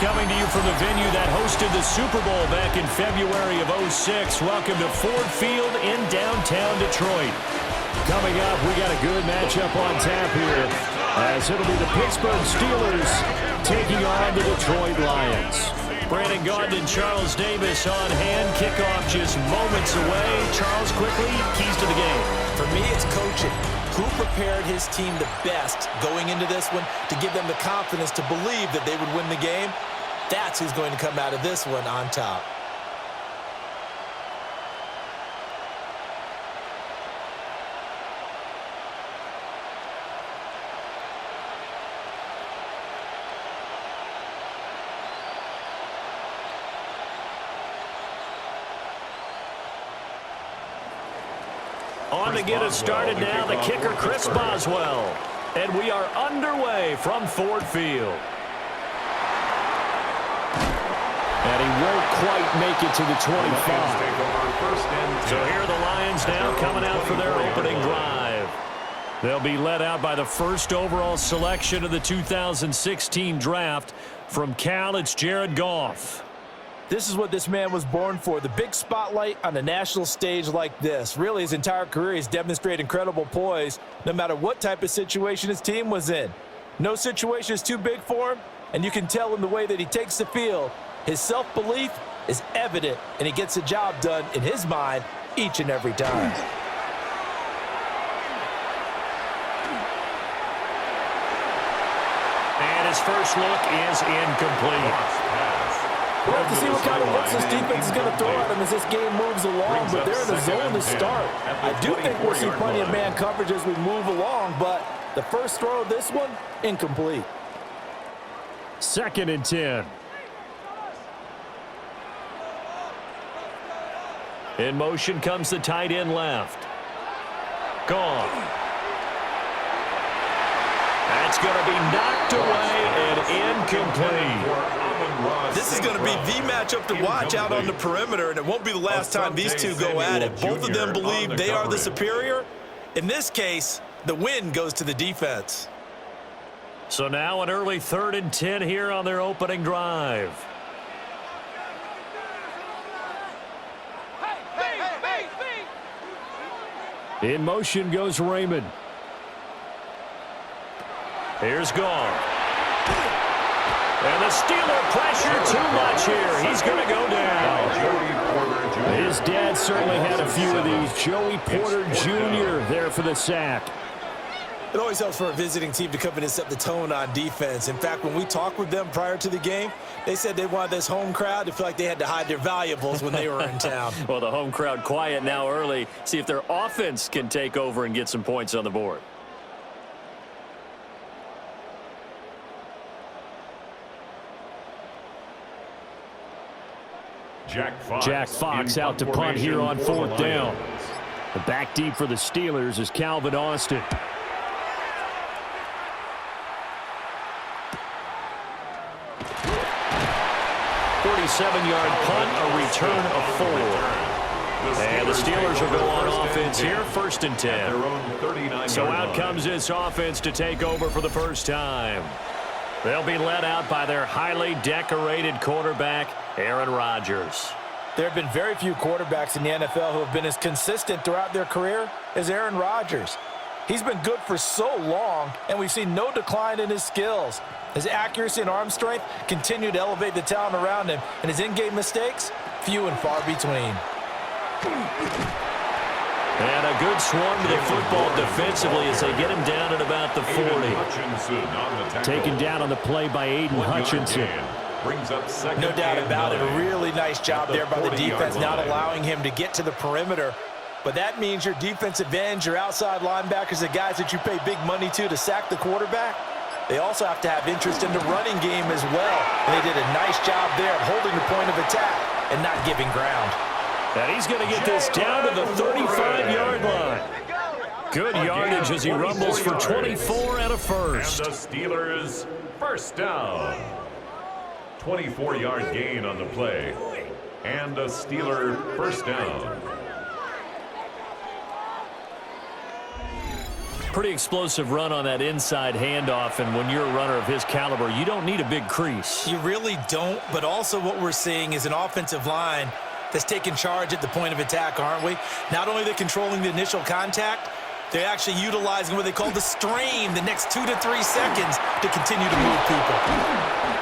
Coming to you from the venue that hosted the Super Bowl back in February of '06. Welcome to Ford Field in downtown Detroit. Coming up, we got a good matchup on tap here, as it'll be the Pittsburgh Steelers taking on the Detroit Lions. Brandon Gaudin and Charles Davis on hand. Kickoff just moments away. Charles, quickly, keys to the game. For me, it's coaching. Who prepared his team the best going into this one to give them the confidence to believe that they would win the game? That's who's going to come out of this one on top. On to get us started now, the kicker, Chris Boswell. And we are underway from Ford Field. And he won't quite make it to the 25. So here are the Lions now coming out for their opening drive. They'll be led out by the first overall selection of the 2016 draft. From Cal, it's Jared Goff. This is what this man was born for, the big spotlight on a national stage like this. Really, his entire career, he's demonstrated incredible poise, no matter what type of situation his team was in. No situation is too big for him, and you can tell in the way that he takes the field. His self-belief is evident, and he gets the job done in his mind each and every time. And his first look is incomplete. We'll have to see what kind of looks this defense is going to throw at him as this game moves along, but they're in the zone to start. I do think we'll see plenty of man coverage as we move along, but the first throw of this one, incomplete. 2nd and 10. In motion comes the tight end left. Gone. That's going to be knocked away and incomplete. This is going to be the matchup to watch out on the perimeter, and it won't be the last time these two go at it. Both of them believe they are the superior. In this case, the win goes to the defense. So now an early 3rd and 10 here on their opening drive. In motion goes Raymond. Here's Goff. And the Steeler pressure too much here. He's going to go down. His dad certainly had a few of these. Joey Porter Jr. there for the sack. It always helps for a visiting team to come in and set the tone on defense. In fact, when we talked with them prior to the game, they said they wanted this home crowd to feel like they had to hide their valuables when they were in town. Well, the home crowd quiet now early. See if their offense can take over and get some points on the board. Jack Fox out to punt here on 4th down. The back deep for the Steelers is Calvin Austin. .47-yard punt, a return of 4. And the Steelers will go on offense here, 1st and 10. So out comes this offense to take over for the first time. They'll be led out by their highly decorated quarterback, Aaron Rodgers. There have been very few quarterbacks in the NFL who have been as consistent throughout their career as Aaron Rodgers. He's been good for so long, and we've seen no decline in his skills. His accuracy and arm strength continue to elevate the talent around him, and his in-game mistakes, few and far between. And a good swarm to the football defensively as they get him down at about the 40. Taken down on the play by Aiden Hutchinson. No doubt about it. A really nice job there by the defense, not allowing him to get to the perimeter. But that means your defensive ends, your outside linebackers, the guys that you pay big money to sack the quarterback, they also have to have interest in the running game as well. And they did a nice job there of holding the point of attack and not giving ground. And he's going to get this down to the 35-yard line. Good yardage as he rumbles for 24 and a first. And the Steelers first down. 24-yard gain on the play. And a Steeler first down. Pretty explosive run on that inside handoff, and when you're a runner of his caliber, you don't need a big crease. You really don't, but also what we're seeing is an offensive line that's taking charge at the point of attack, aren't we? Not only are they controlling the initial contact, they're actually utilizing what they call the strain the next 2 to 3 seconds to continue to move people.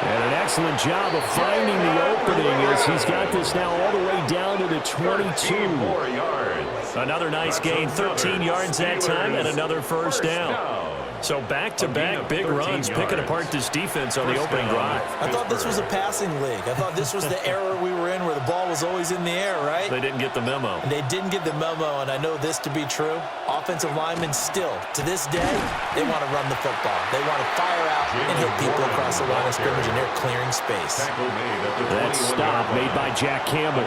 And an excellent job of finding the opening as he's got this now all the way down to the 22. More yards. Another nice gain, 13 yards that time, and another first down. So back-to-back big runs, picking apart this defense on the opening drive. I thought this was a passing league. I thought this was the era we were in where the ball was always in the air, right? They didn't get the memo. And they didn't get the memo, and I know this to be true. Offensive linemen still, to this day, they want to run the football. They want to fire out and hit people across the line of scrimmage, and they're clearing space. That stop made by Jack Campbell.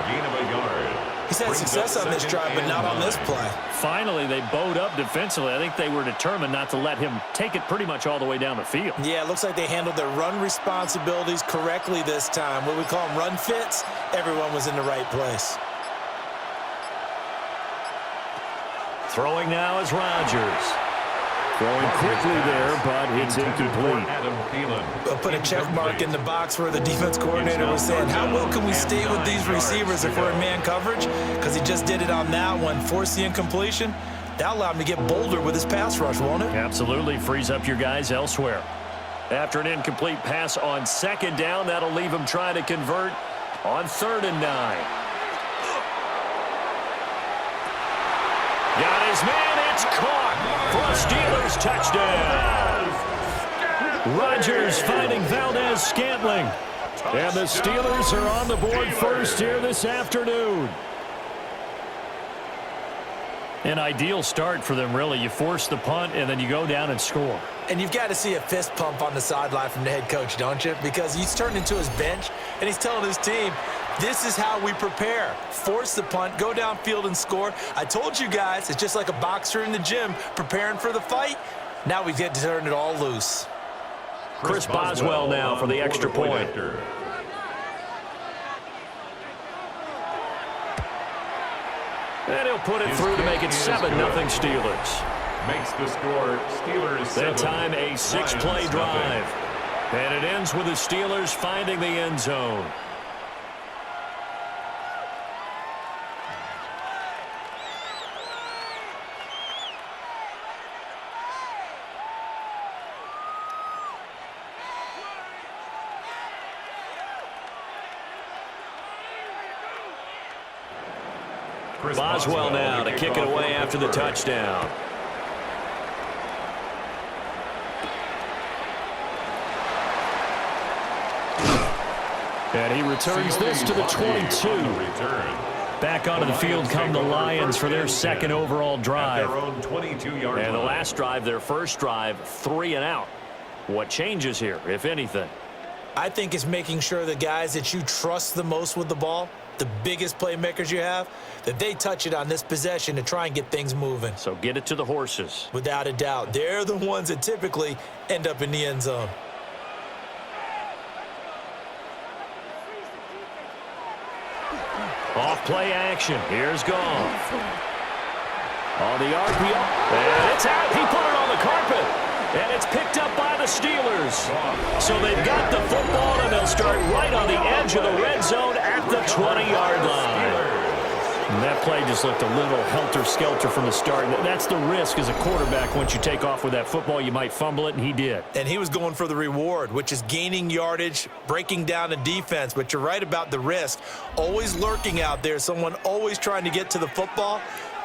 He's had success on this drive, but not on this play. Finally, they bowed up defensively. I think they were determined not to let him take it pretty much all the way down the field. Yeah, it looks like they handled their run responsibilities correctly this time. What we call them run fits, everyone was in the right place. Throwing now is Rodgers. Throwing quickly there, but it's incomplete. I'll put a check mark in the box where the defense coordinator was saying, how well can we stay with these receivers if we're in man coverage? Because he just did it on that one, forced the incompletion. That allowed him to get bolder with his pass rush, won't it? Absolutely, frees up your guys elsewhere. After an incomplete pass on second down, that'll leave him trying to convert on 3rd and 9. Got his man, it's caught for a Steelers touchdown. Rodgers finding Valdes Scantling. And the Steelers are on the board first here this afternoon. An ideal start for them, really. You force the punt, and then you go down and score. And you've got to see a fist pump on the sideline from the head coach, don't you? Because he's turned into his bench, and he's telling his team, this is how we prepare. Force the punt, go downfield and score. I told you guys, it's just like a boxer in the gym preparing for the fight. Now we get to turn it all loose. Chris Boswell now for the extra point. And he'll put it through to make it 7-0 Steelers. Makes the score Steelers 7. That time a 6-play drive. And it ends with the Steelers finding the end zone. Boswell now to kick it away after the touchdown. And he returns this to the 22. Back onto the field come the Lions for their second overall drive. And the last drive, their first drive, 3 and out. What changes here, if anything? I think it's making sure the guys that you trust the most with the ball, the biggest playmakers you have, that they touch it on this possession to try and get things moving. So get it to the horses. Without a doubt. They're the ones that typically end up in the end zone. Off play action. Here's Goff. On the RPO. And it's out. He put it on the carpet. And it's picked up by the Steelers. So they've got the football, and they'll start right on the edge of the red zone at the 20-yard line. And that play just looked a little helter-skelter from the start. That's the risk as a quarterback. Once you take off with that football, you might fumble it, and he did. And he was going for the reward, which is gaining yardage, breaking down the defense. But you're right about the risk. Always lurking out there, someone always trying to get to the football.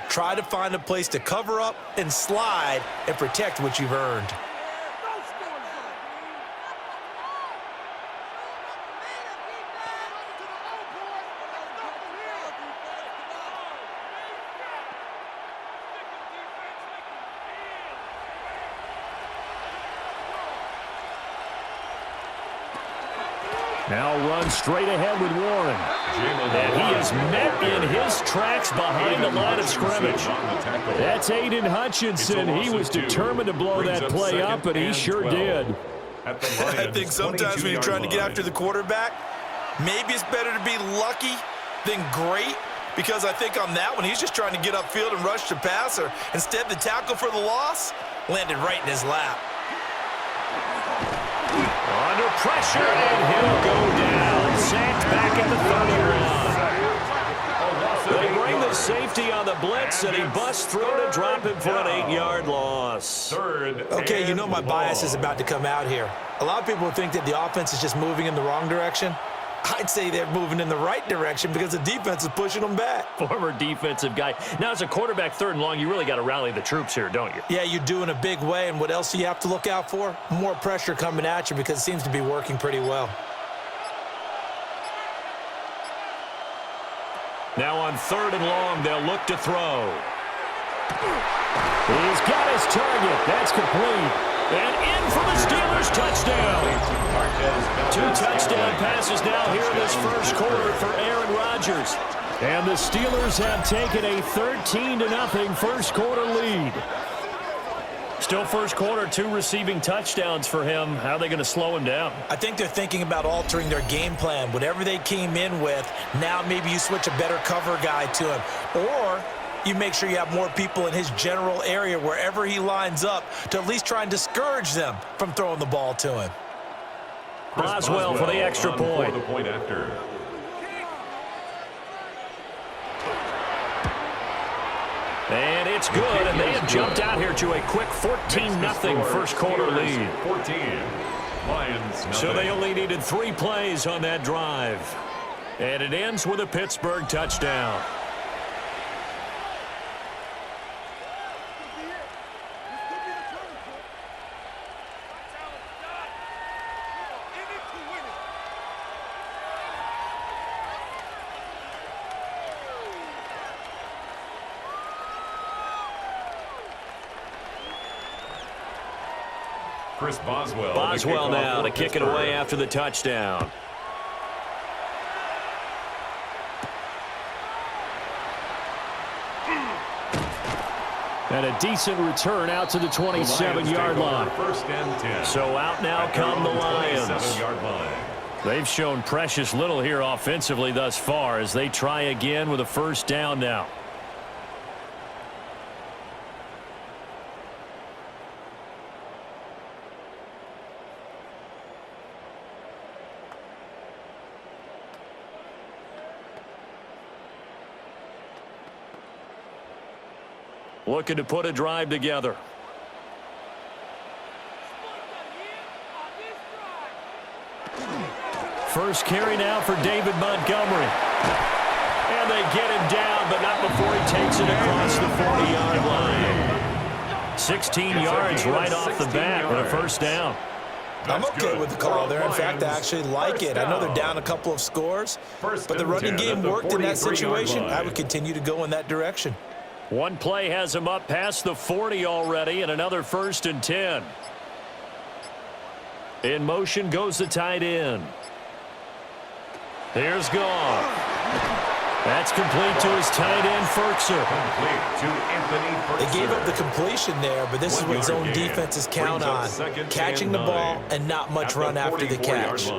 Try to find a place to cover up and slide and protect what you've earned. Now run straight ahead with Warren. And he is met in his tracks behind the line of scrimmage. That's Aiden Hutchinson. He was determined to blow that play up, and he sure did. I think sometimes when you're trying to get after the quarterback, maybe it's better to be lucky than great, because I think on that one, he's just trying to get upfield and rush the passer. Instead, the tackle for the loss, Landed right in his lap. Under pressure, and he'll go down. Sacked back at the 30 line. They bring the safety on the blitz, and he busts through to drop him for an 8-yard loss. Okay, you know my bias is about to come out here. A lot of people think that the offense is just moving in the wrong direction. I'd say they're moving in the right direction because the defense is pushing them back. Former defensive guy. Now, as a quarterback, 3rd and long, you really got to rally the troops here, don't you? Yeah, you do in a big way. And what else do you have to look out for? More pressure coming at you because it seems to be working pretty well. Now on 3rd and long, they'll look to throw. He's got his target. That's complete. And in for the Steelers touchdown. 2 touchdown passes now here in this first quarter for Aaron Rodgers. And the Steelers have taken a 13-0 first quarter lead. Still first quarter, 2 receiving touchdowns for him. How are they going to slow him down? I think they're thinking about altering their game plan. Whatever they came in with, now maybe you switch a better cover guy to him. Or you make sure you have more people in his general area wherever he lines up to at least try and discourage them from throwing the ball to him. Boswell for the extra point. For the point after. And it's good, and they have jumped out here to a quick 14-0 first quarter lead. 14. Lions. So they only needed 3 plays on that drive. And it ends with a Pittsburgh touchdown. Chris Boswell. Boswell now to kick it away after the touchdown. And a decent return out to the 27-yard line. First and 10. So out now come the Lions. 27-yard line. They've shown precious little here offensively thus far as they try again with a first down now. Looking to put a drive together. First carry now for David Montgomery. And they get him down, but not before he takes it across the 40-yard line. 16 yards right off the bat with a first down. I'm okay with the call there. In fact, I actually like it. I know they're down a couple of scores, but the running game worked in that situation. I would continue to go in that direction. One play has him up past the 40 already, and another 1st and 10. In motion goes the tight end. Here's Goff. That's complete to his tight end, Ferkser. Complete to Anthony Ferkser. They gave up the completion there, but this is what zone defenses count on. Catching the ball and not much run after the catch.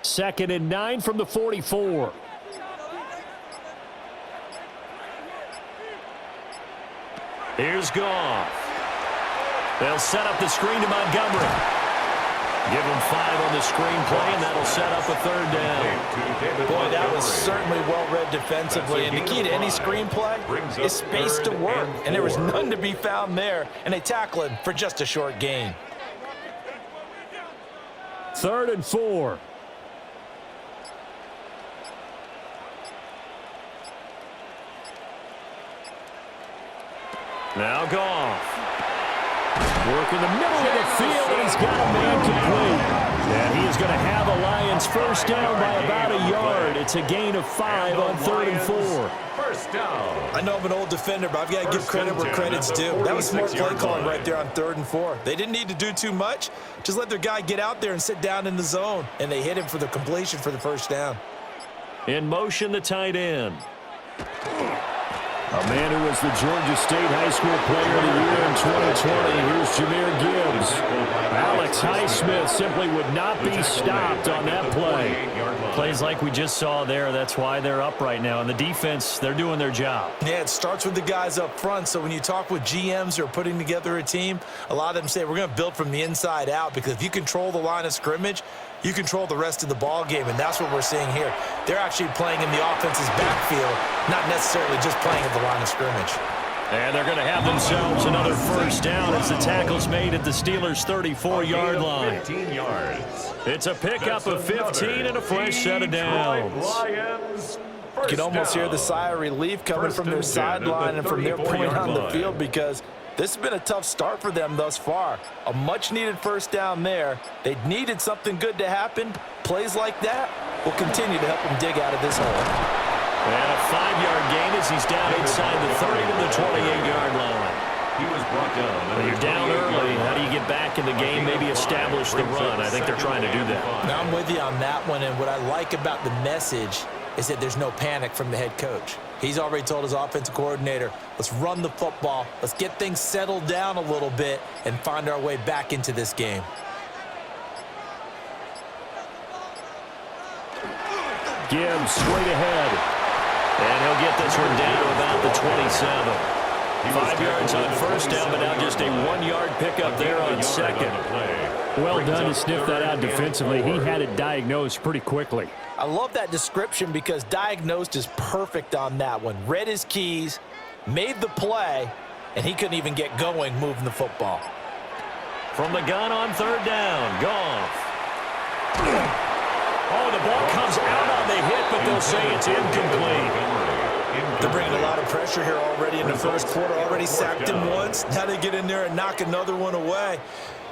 Second and 9 from the 44. Here's Goff. They'll set up the screen to Montgomery. Give him 5 on the screen play, and that'll set up a 3rd down. Boy, that was certainly well-read defensively. And the key to any screen play is space to work. And there was none to be found there. And they tackle him for just a short gain. 3rd and 4. Now Goff. Work in the middle of the field, and he's got a man complete. And he is going to have a Lions first down by about a yard. It's a gain of 5 on 3rd and 4. First down. I know I'm an old defender, but I've got to give credit where credit's due. That was smart play calling right there on 3rd and 4. They didn't need to do too much. Just let their guy get out there and sit down in the zone. And they hit him for the completion for the first down. In motion, the tight end. A man who was the Georgia State High School Player of the Year in 2020. Here's Jahmyr Gibbs. Alex Highsmith simply would not be stopped on that play. Plays like we just saw there. That's why they're up right now. And the defense, they're doing their job. Yeah, it starts with the guys up front. So when you talk with GMs who are putting together a team, a lot of them say we're going to build from the inside out, because if you control the line of scrimmage, you control the rest of the ball game, and that's what we're seeing here. They're actually playing in the offense's backfield, not necessarily just playing at the line of scrimmage. And they're going to have themselves another first down as the tackle's made at the Steelers' 34-yard line. 15 yards. It's a pickup of 15 and a fresh set of downs. You can almost hear the sigh of relief coming from their sideline and from their point on the field, because this has been a tough start for them thus far. A much-needed first down there. They needed something good to happen. Plays like that will continue to help them dig out of this hole. And a 5-yard gain as he's down inside the 30 to the 28-yard line. He was brought down. When you're down early, how do you get back in the game, maybe establish the run? I think they're trying to do that. Now, I'm with you on that one, and what I like about the message is that there's no panic from the head coach. He's already told his offensive coordinator, let's run the football, let's get things settled down a little bit and find our way back into this game. Gibbs straight ahead. And he'll get this one down to about the 27. 5 yards on first down, but now just a 1-yard pickup there on second. Well done to sniff that out defensively. He had it diagnosed pretty quickly. I love that description, because diagnosed is perfect on that one. Read his keys, made the play, and he couldn't even get going moving the football. From the gun on third down, Goff. Oh, the ball comes out on the hit, but they'll say it's incomplete. They're bringing a lot of pressure here already in the first quarter. Already sacked him once. Now they get in there and knock another one away.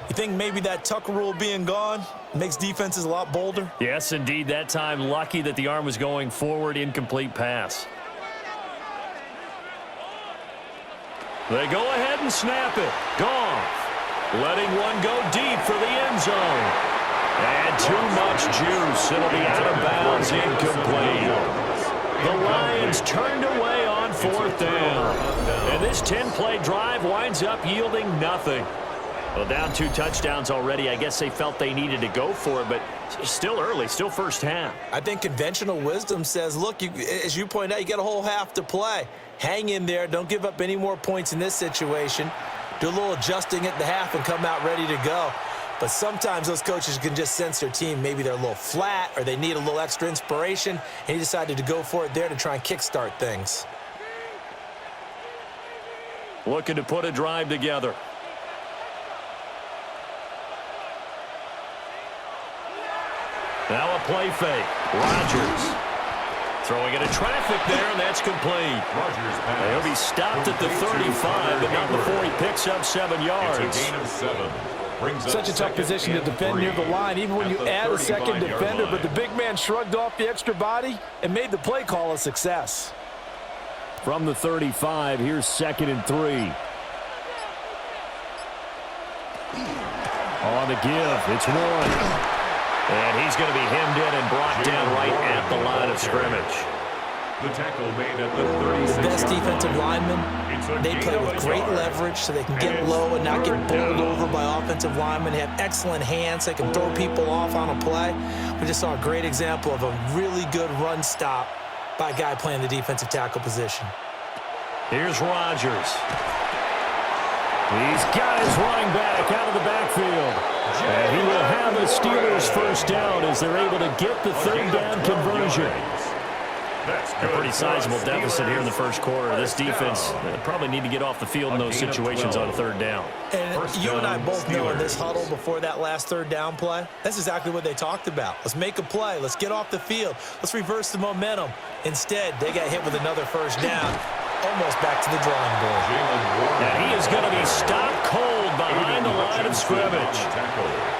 You think maybe that Tucker rule being gone makes defenses a lot bolder? Yes, indeed. That time, lucky that the arm was going forward. Incomplete pass. They go ahead and snap it. Goff letting one go deep for the end zone. And too much juice. It'll be out of bounds. Incomplete. The Lions turned away on fourth down. And this 10-play drive winds up yielding nothing. Well, down 2 touchdowns already. I guess they felt they needed to go for it, but still early, still first half. I think conventional wisdom says, look, as you point out, you got a whole half to play. Hang in there. Don't give up any more points in this situation. Do a little adjusting at the half and come out ready to go. But sometimes those coaches can just sense their team. Maybe they're a little flat or they need a little extra inspiration, and he decided to go for it there to try and kickstart things. Looking to put a drive together. Now a play fake. Rodgers throwing into traffic there, and that's complete. He'll be stopped at the 35, but not before he picks up 7 yards. It's a gain of 7. Such a tough position to defend near the line, even when you add a second defender, but the big man shrugged off the extra body and made the play call a success. From the 35, here's 2nd and 3. On the give, it's Warren. And he's going to be hemmed in and brought down right at the line of scrimmage. The tackle made at the 36. The best defensive linemen, they play with great leverage so they can get low and not get bowled over by offensive linemen. They have excellent hands. They can throw people off on a play. We just saw a great example of a really good run stop by a guy playing the defensive tackle position. Here's Rodgers. He's got his running back out of the backfield. And he will have the Steelers first down as they're able to get the third down conversion. A pretty sizable deficit here in the first quarter. This defense probably need to get off the field in those situations on third down. And you and I both know in this huddle before that last third down play, that's exactly what they talked about. Let's make a play. Let's get off the field. Let's reverse the momentum. Instead, they got hit with another first down. Almost back to the drawing board. And he is going to be stopped cold behind the line of scrimmage.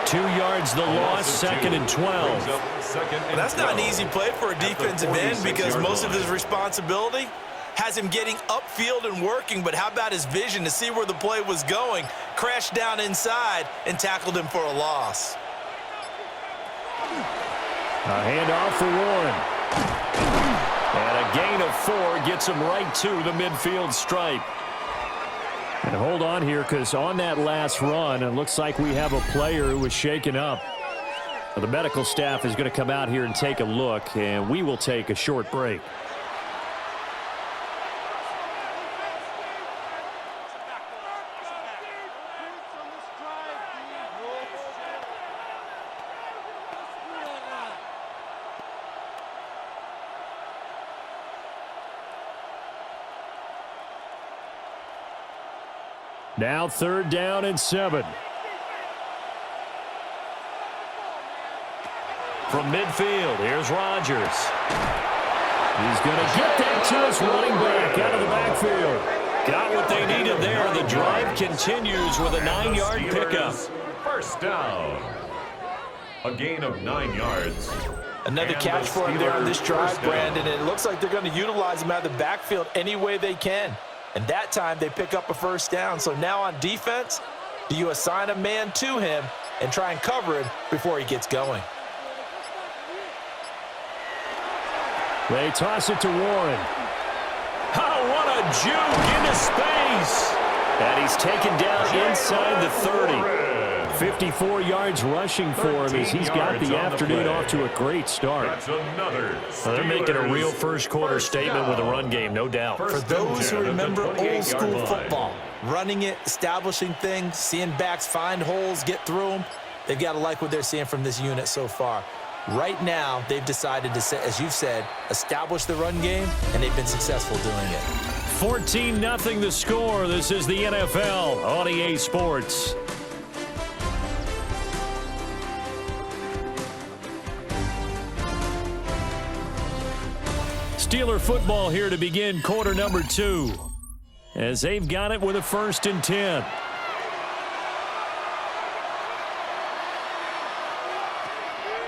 2 yards the loss, 2nd and 12. Well, that's not an easy play for a defensive end because most of his responsibility has him getting upfield and working, but how about his vision to see where the play was going, crashed down inside, and tackled him for a loss. A handoff for Warren. And a A gain of 4 gets him right to the midfield stripe. And hold on here, because on that last run, it looks like we have a player who was shaken up. The medical staff is going to come out here and take a look, and we will take a short break. Now 3rd down and 7. From midfield, here's Rodgers. He's going to get that to his running back out of the backfield. Got what they needed there. The drive continues with a 9-yard pickup. First down. A gain of 9 yards. Another catch for him there on this drive, Brandon. And it looks like they're going to utilize him out of the backfield any way they can. And that time they pick up a first down. So now on defense, do you assign a man to him and try and cover him before he gets going? They toss it to Warren. Oh, what a juke into space. And he's taken down inside the 30. 54 yards rushing for him as he's got the afternoon off to a great start. That's another. Well, they're making a real first-quarter statement with a run game, no doubt. For those who remember old-school football, running it, establishing things, seeing backs find holes, get through them, they've got to like what they're seeing from this unit so far. Right now, they've decided to, as you've said, establish the run game, and they've been successful doing it. 14-0 the score. This is the NFL on EA Sports. Steeler football here to begin quarter number 2. As they've got it with a 1st and 10.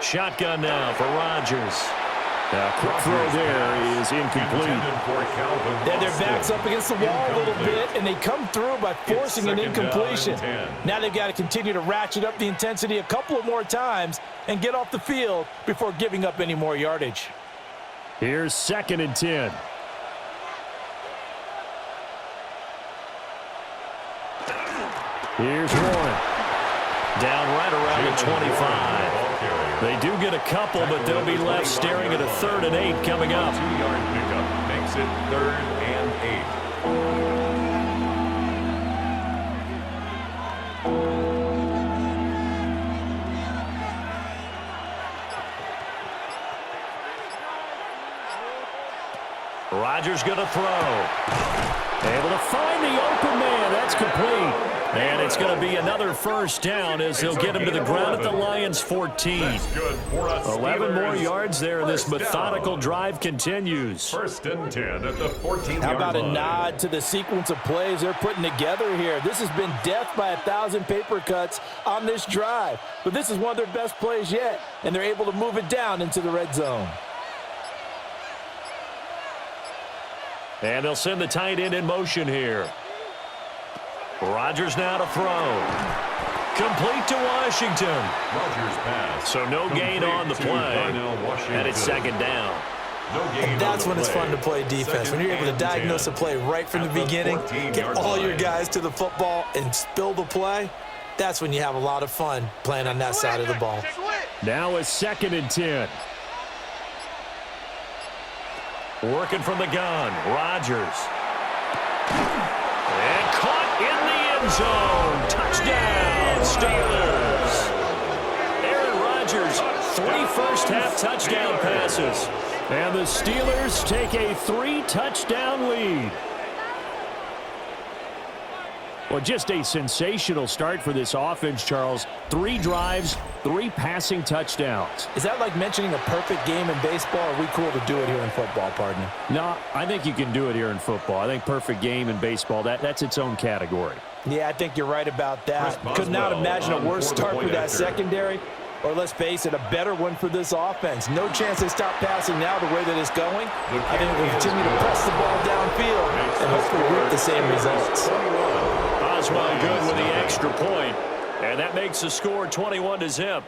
Shotgun now for Rodgers. Quick throw there is incomplete. Yeah, their back's up against the wall a little bit, and they come through by forcing an incompletion. Now they've got to continue to ratchet up the intensity a couple of more times and get off the field before giving up any more yardage. Here's 2nd and 10. Here's Warren. Down right around the 25. They do get a couple, but they'll be left staring at a 3rd and 8 coming up. 2-yard pickup makes it 3rd and 8. Rodgers going to throw. Able to find the open man. That's complete. And it's going to be another first down as they'll get him to the ground at the Lions' 14. 11 more yards there. This methodical drive continues. 1st and 10 at the 14-yard line. How about a nod to the sequence of plays they're putting together here? This has been death by 1,000 paper cuts on this drive. But this is one of their best plays yet, and they're able to move it down into the red zone. And they'll send the tight end in motion here. Rodgers now to throw. Complete to Washington. Rodgers pass. So no gain on the play. And it's 2nd down. And that's when it's fun to play defense. When you're able to diagnose a play right from the beginning, get all your guys to the football and spill the play, that's when you have a lot of fun playing on that side of the ball. Now it's 2nd and 10. Working from the gun, Rodgers. And caught in the end zone. Touchdown, Steelers. Aaron Rodgers, 3 first-half touchdown passes. And the Steelers take a 3-touchdown lead. Well, just a sensational start for this offense, Charles. 3 drives, 3 passing touchdowns. Is that like mentioning a perfect game in baseball, or are we cool to do it here in football, partner? No, I think you can do it here in football. I think perfect game in baseball, that's its own category. Yeah, I think you're right about that. Could not imagine a worse start for that secondary, or let's face it, a better one for this offense. No chance they stop passing now the way that it's going. I think we'll continue to press the ball downfield and hopefully reap the same results. Oswald good with the extra point, and that makes the score 21-0.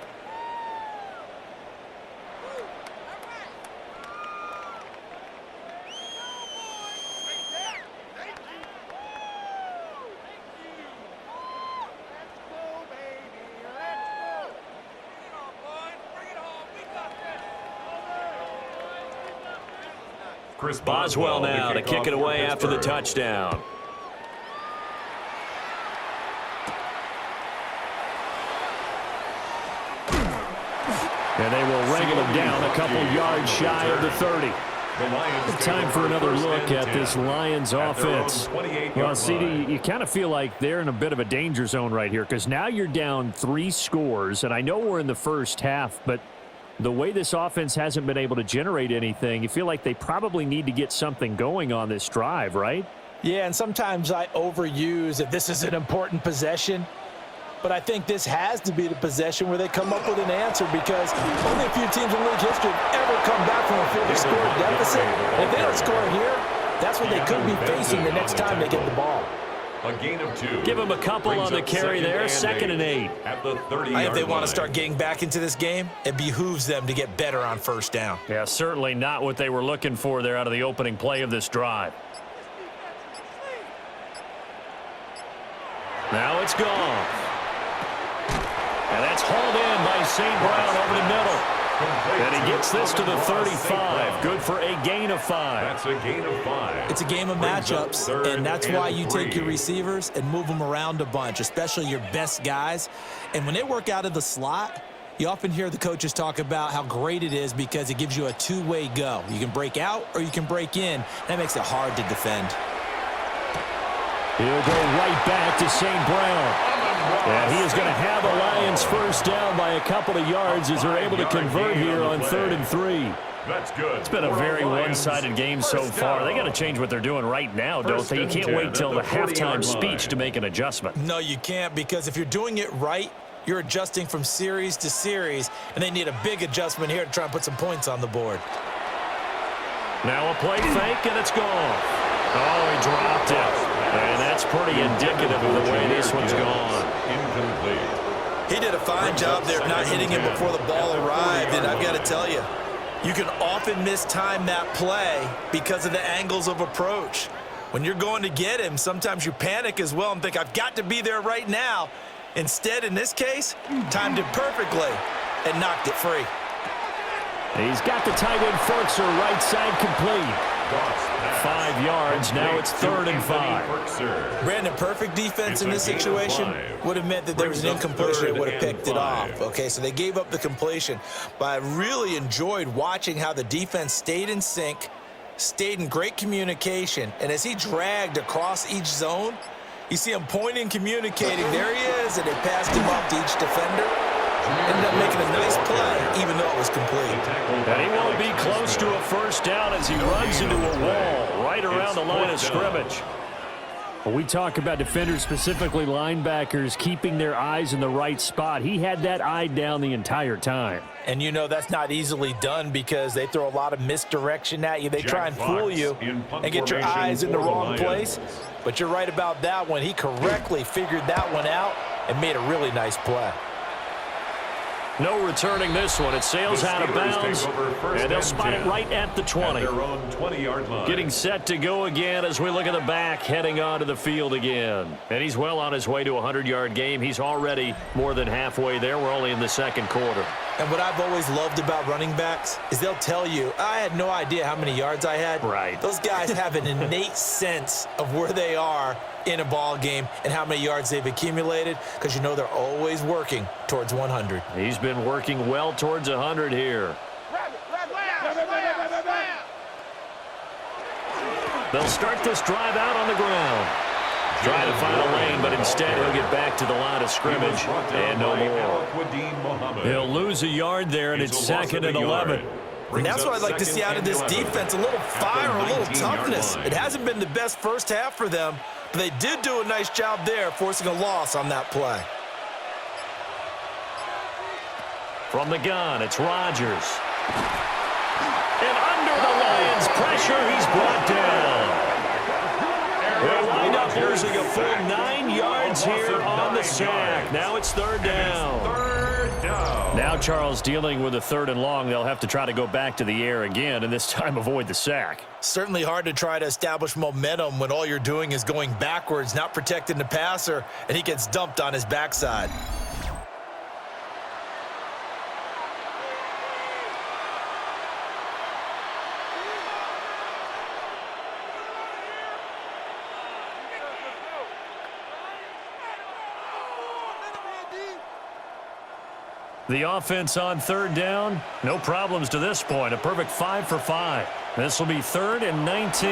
Boswell now to kick it away after the touchdown. And they will wrangle him down a couple yards shy of the 30. Time for another look at this Lions offense. Well, CD, you kind of feel like they're in a bit of a danger zone right here because now you're down 3 scores, and I know we're in the first half, but the way this offense hasn't been able to generate anything, you feel like they probably need to get something going on this drive, right? Yeah, and sometimes I overuse that this is an important possession. But I think this has to be the possession where they come up with an answer because only a few teams in league history have ever come back from a 50-score deficit. And if they don't score here, that's what they could be facing the next time they get the ball. A gain of 2. Give them a couple on the carry there. 2nd and 8. At the 30-yard If they want line. to start getting back into this game, it behooves them to get better on first down. Yeah, certainly not what they were looking for there out of the opening play of this drive. Now it's gone. And that's hauled in by St. Brown over the middle. And he gets this to the 35. Good for a gain of 5. That's a gain of 5. It's a game of matchups, and that's why you take your receivers and move them around a bunch, especially your best guys. And when they work out of the slot, you often hear the coaches talk about how great it is because it gives you a two-way go. You can break out or you can break in. That makes it hard to defend. He'll go right back to St. Brown. And he is going to have the Lions first down by a couple of yards as they're able to convert here on 3rd and 3. That's good. It's been a very one-sided game so far. They got to change what they're doing right now, don't they? You can't wait till the halftime speech to make an adjustment. No, you can't, because if you're doing it right, you're adjusting from series to series, and they need a big adjustment here to try and put some points on the board. Now a play fake, and it's gone. Oh, he dropped it. And that's pretty indicative of the way this one's gone. Incomplete. He did a fine job there of not hitting him before the ball arrived, and I've got to tell you, you can often mistime that play because of the angles of approach. When you're going to get him, sometimes you panic as well and think, I've got to be there right now. Instead, in this case, timed it perfectly and knocked it free. He's got the tight end Ferkser right side complete. 5 yards. Now it's 3rd and 5. Brandon, perfect defense in this situation would have meant that there was an incompletion. It would have picked it off. Okay, so they gave up the completion. But I really enjoyed watching how the defense stayed in sync, stayed in great communication. And as he dragged across each zone, you see him pointing, communicating. There he is, and they passed him off to each defender. Ended up making a nice play, even though it was complete. And he won't be close to a first down as he runs into a wall right around the line of scrimmage. When we talk about defenders, specifically linebackers, keeping their eyes in the right spot, he had that eye down the entire time. And you know that's not easily done because they throw a lot of misdirection at you. They try and fool you and get your eyes in the wrong place. But you're right about that one. He correctly figured that one out and made a really nice play. No returning this one. It sails out of bounds, and they'll spot it right at the 20. Their own 20-yard line. Getting set to go again as we look at the back, heading onto the field again. And he's well on his way to a 100-yard game. He's already more than halfway there. We're only in the 2nd quarter. And what I've always loved about running backs is they'll tell you, I had no idea how many yards I had. Right. Those guys have an innate sense of where they are in a ball game and how many yards they've accumulated because you know they're always working towards 100. He's been working well towards 100 here. They'll start this drive out on the ground. Trying to find a lane, but instead he'll get back to the line of scrimmage and no more. He'll lose a yard there, and it's 2nd and 11. And that's what I'd like to see out of this defense, a little fire, a little toughness. It hasn't been the best first half for them, but they did do a nice job there, forcing a loss on that play. From the gun, it's Rodgers. And under the Lions' pressure, he's brought down. They'll wind up losing a full 9 yards here on the sack. Now it's 3rd down. Now Charles dealing with a 3rd and long. They'll have to try to go back to the air again, and this time avoid the sack. Certainly hard to try to establish momentum when all you're doing is going backwards, not protecting the passer, and he gets dumped on his backside. The offense on third down, no problems to this point. A perfect 5 for 5. This will be 3rd and 19.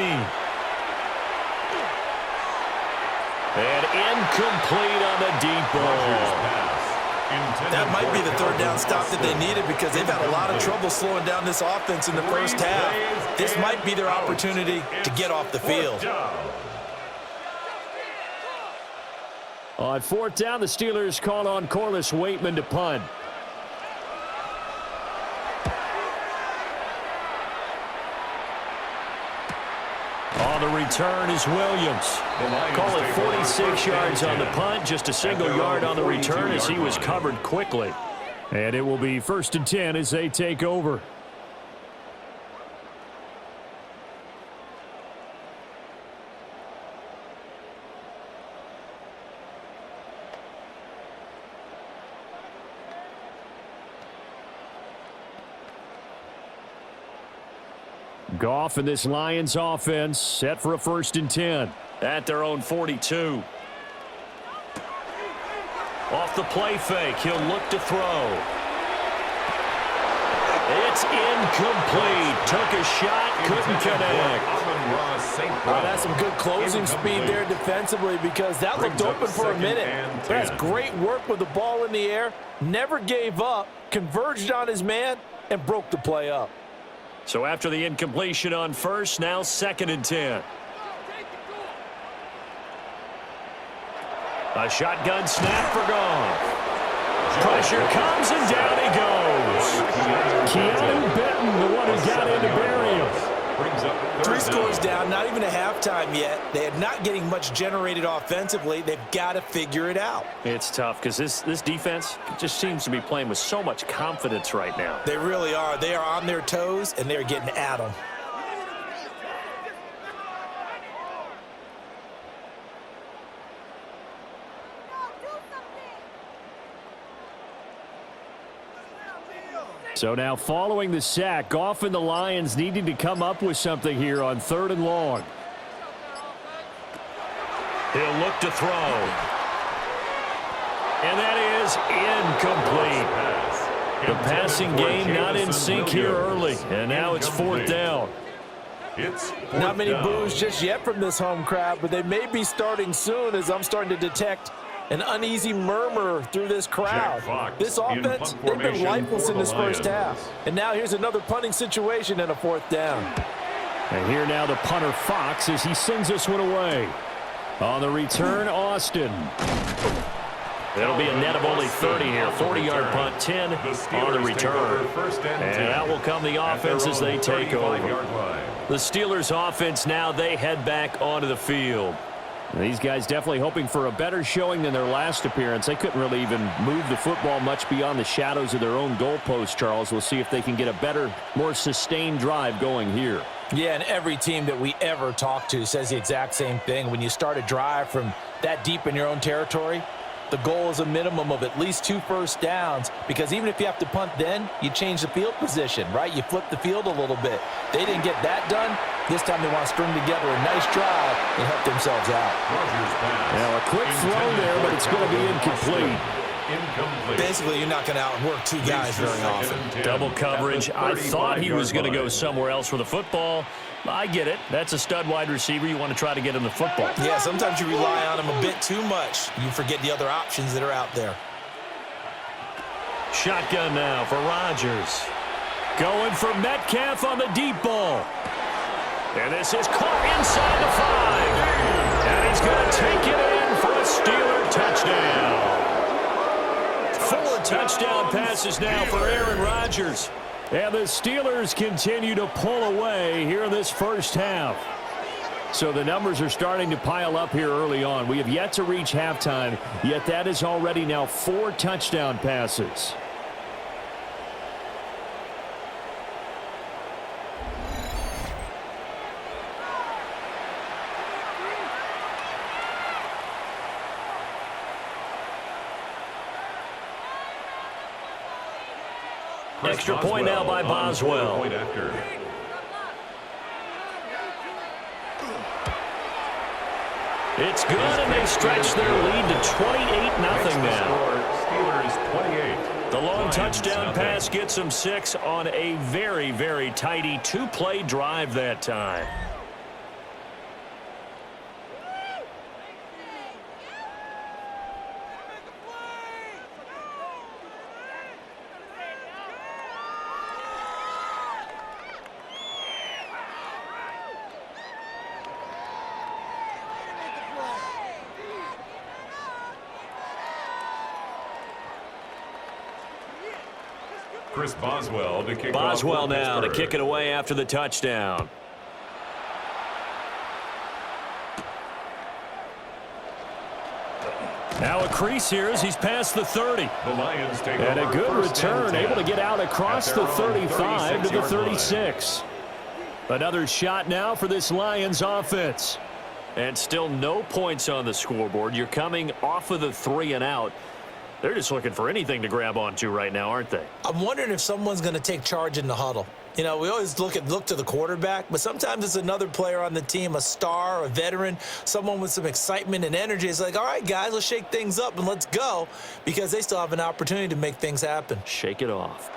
And incomplete on the deep ball. That might be the third down stop that they needed because they've had a lot of trouble slowing down this offense in the first half. This might be their opportunity to get off the field. On 4th down, the Steelers call on Corliss Waitman to punt. On the return is Williams. Call it 46 yards on the punt, just a single yard on the return as he was covered quickly. And it will be 1st and 10 as they take over. Goff and this Lions offense set for a 1st and 10 at their own 42. Off the play fake, he'll look to throw. It's incomplete. Took a shot, couldn't connect. Oh, that's some good closing speed there defensively because that looked open for a minute. That's great work with the ball in the air. Never gave up, converged on his man, and broke the play up. So after the incompletion on 1st, now 2nd and 10. A shotgun snap for Goff. Pressure comes and down he goes. Keanu Benton, the one who got in to bury him. 3 scores down, not even a halftime yet. They are not getting much generated offensively. They've got to figure it out. It's tough because this defense just seems to be playing with so much confidence right now. They really are. They are on their toes, and they're getting at them. So now following the sack, Goff and the Lions needing to come up with something here on 3rd and long. He'll look to throw. And that is incomplete. The passing game not in sync here early. And now it's 4th down. Not many boos just yet from this home crowd, but they may be starting soon as I'm starting to detect an uneasy murmur through this crowd. This offense, they've been lifeless in this first half. And now here's another punting situation and a 4th down. And here now the punter Fox as he sends this one away. On the return, Austin. It'll be a net of only 30 here. 40-yard punt, 10 on the return. And out will come the offense as they take over. The Steelers offense now, they head back onto the field. These guys definitely hoping for a better showing than their last appearance. They couldn't really even move the football much beyond the shadows of their own goalpost, Charles. We'll see if they can get a better, more sustained drive going here. Yeah, and every team that we ever talk to says the exact same thing. When you start a drive from that deep in your own territory, the goal is a minimum of at least 2 first downs, because even if you have to punt then, you change the field position, right? You flip the field a little bit. They didn't get that done. This time they want to string together a nice drive and help themselves out. Now a quick throw there, but it's going to be incomplete. Basically, you're not going to outwork 2 guys very often. Double coverage. I thought he was going to go somewhere else with the football. I get it. That's a stud wide receiver. You want to try to get him the football. Yeah, sometimes you rely on him a bit too much. You forget the other options that are out there. Shotgun now for Rodgers. Going for Metcalf on the deep ball. And this is caught inside the 5. And he's going to take it in for a Steeler touchdown. 4 touchdown passes now for Aaron Rodgers. And the Steelers continue to pull away here in this first half. So the numbers are starting to pile up here early on. We have yet to reach halftime, yet that is already now 4 touchdown passes. Extra point now by Boswell. It's good, and they stretch their lead to 28-0 now. Steelers 28. The long touchdown pass gets him 6 on a very, very tidy two-play drive that time. Chris Boswell to kick Boswell off now to Pittsburgh. kick it away after the touchdown. Now a crease here as he's past the 30. The Lions take And a over good first and return, 10. able to get out across At the their own 35 to the 36-yard line. 36. Another shot now for this Lions offense. And still no points on the scoreboard. You're coming off of the 3 and out. They're just looking for anything to grab onto right now, aren't they? I'm wondering if someone's going to take charge in the huddle. You know, we always look to the quarterback, but sometimes it's another player on the team, a star, a veteran, someone with some excitement and energy. It's like, all right, guys, let's shake things up and let's go, because they still have an opportunity to make things happen. Shake it off.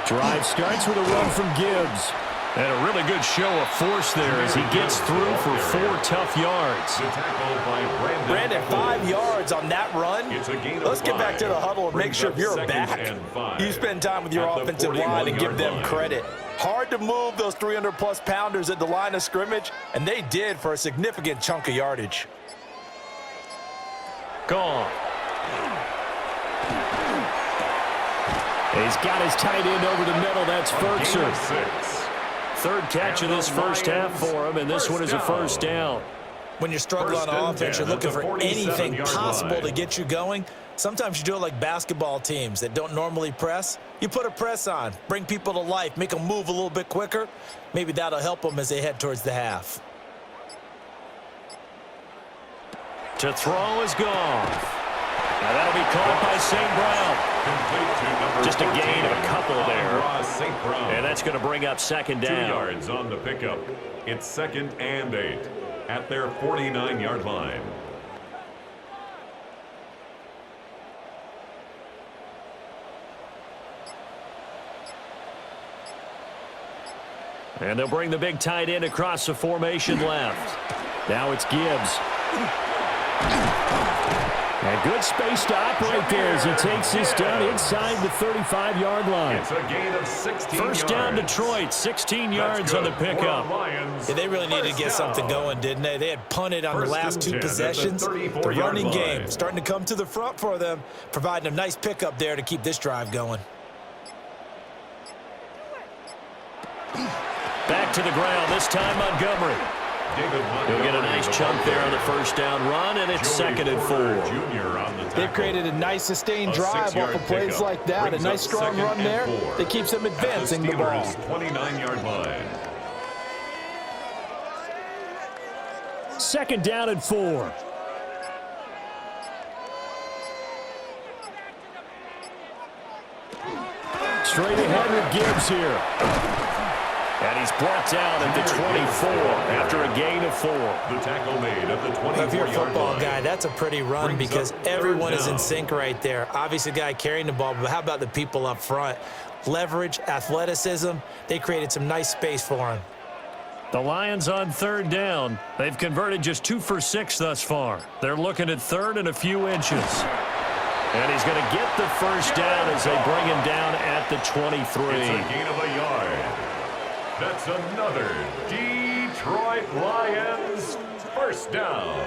Drive starts with a run from Gibbs. And a really good show of force there as he gets through for 4 tough yards. The tackle by Brandon, 5 yards on that run. It's a gain of Let's get 5. back to the huddle and make Brings sure up if you're second back, and 5. you spend time with your At the offensive line and give 41-yard them line. credit. Hard to move those 300-plus pounders at the line of scrimmage, and they did for a significant chunk of yardage. Gone. He's got his tight end over the middle. That's Gain Ferguson. of 6. Third catch of this first half for him, and this one is a first down. When you're struggling First on and offense, 10 you're looking at the for anything 47-yard possible line. to get you going. Sometimes you do it like basketball teams that don't normally press. You put a press on, bring people to life, make them move a little bit quicker. Maybe that'll help them as they head towards the half. To throw is gone. Now that'll be caught by St. Brown. Just a gain of a couple there. And that's going to bring up second 2 down. yards on the pickup. It's 2nd and 8 at their 49-yard line. And they'll bring the big tight end across the formation left. Now it's Gibbs. A good space to operate there as he takes this down inside the 35-yard line. It's a gain of 16 First down yards. Detroit, 16 That's yards on the good for pickup. Lions. Yeah, they really needed to First get something down. going, didn't they? They had punted on the First last and 2 10 at the possessions. The 34-yard running game line. starting to come to the front for them, providing a nice pickup there to keep this drive going. Back to the ground, this time Montgomery. He'll get a nice chunk there on the first down run, and it's second and 4. Junior on the They've tackle. created a nice sustained A drive 6-yard off of plays pickup. like that. A Brings nice up strong second run and there 4 that keeps them at advancing the ball. Steelers' 29-yard line. Second down and 4. Straight ahead with Gibbs here. And he's brought down at the 24 after a gain of 4. The tackle made at the 24-yard line. If you're a football guy, that's a pretty run Brings because up third everyone is in down. sync right there. Obviously, the guy carrying the ball, but how about the people up front? Leverage, athleticism, they created some nice space for him. The Lions on third down. They've converted just 2 for 6 thus far. They're looking at third and a few inches. And he's going to get the first down as they bring him down at the 23. It's a gain of a yard. That's another Detroit Lions first down.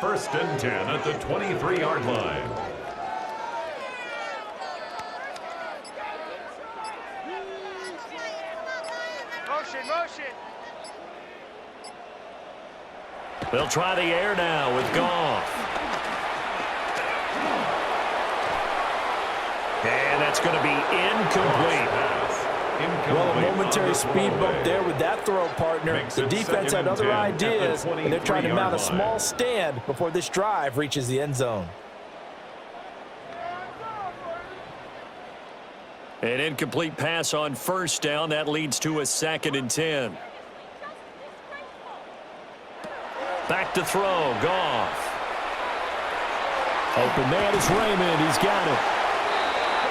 First and 10 at the 23-yard line. Motion. They'll try the air now with Goff. And that's going to be incomplete. Well, a momentary speed bump there with that throw partner. Makes The it defense second had and other 10 at the ideas, and they're trying to mount a 23-yard small line. stand before this drive reaches the end zone. An incomplete pass on first down. That leads to a second and 10. Back to throw. Goff. Open man is Raymond. He's got it.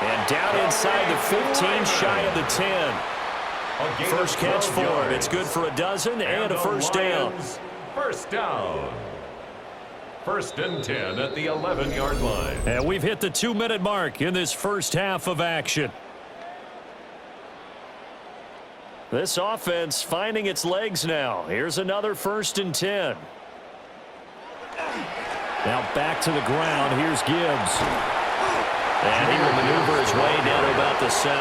And down inside the 15, shy of the 10. First catch for him. It's good for a dozen and a first down. First down. First and 10 at the 11-yard line. And we've hit the 2-minute mark in this first half of action. This offense finding its legs now. Here's another first and 10. Now back to the ground. Here's Gibbs. And he will maneuver his way down to about the 7.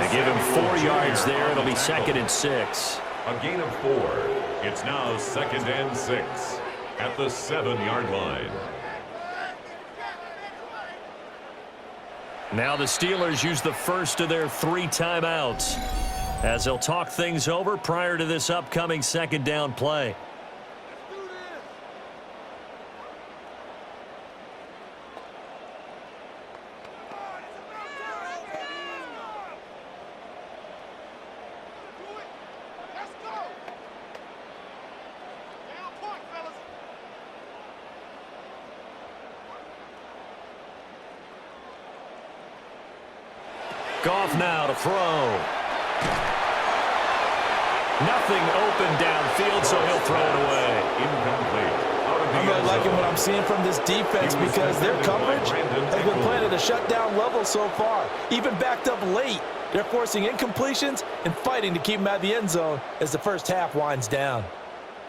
They give him 4 yards there. It'll be second and 6. A gain of 4. It's now second and 6 at the 7-yard line. Now the Steelers use the first of their 3 timeouts as they'll talk things over prior to this upcoming second down play. Goff now to throw. Nothing open downfield, so he'll throw it away. Incomplete. I'm really liking what I'm seeing from this defense because their coverage has been playing at a shutdown level so far. Even backed up late, they're forcing incompletions and fighting to keep them out of the end zone as the first half winds down.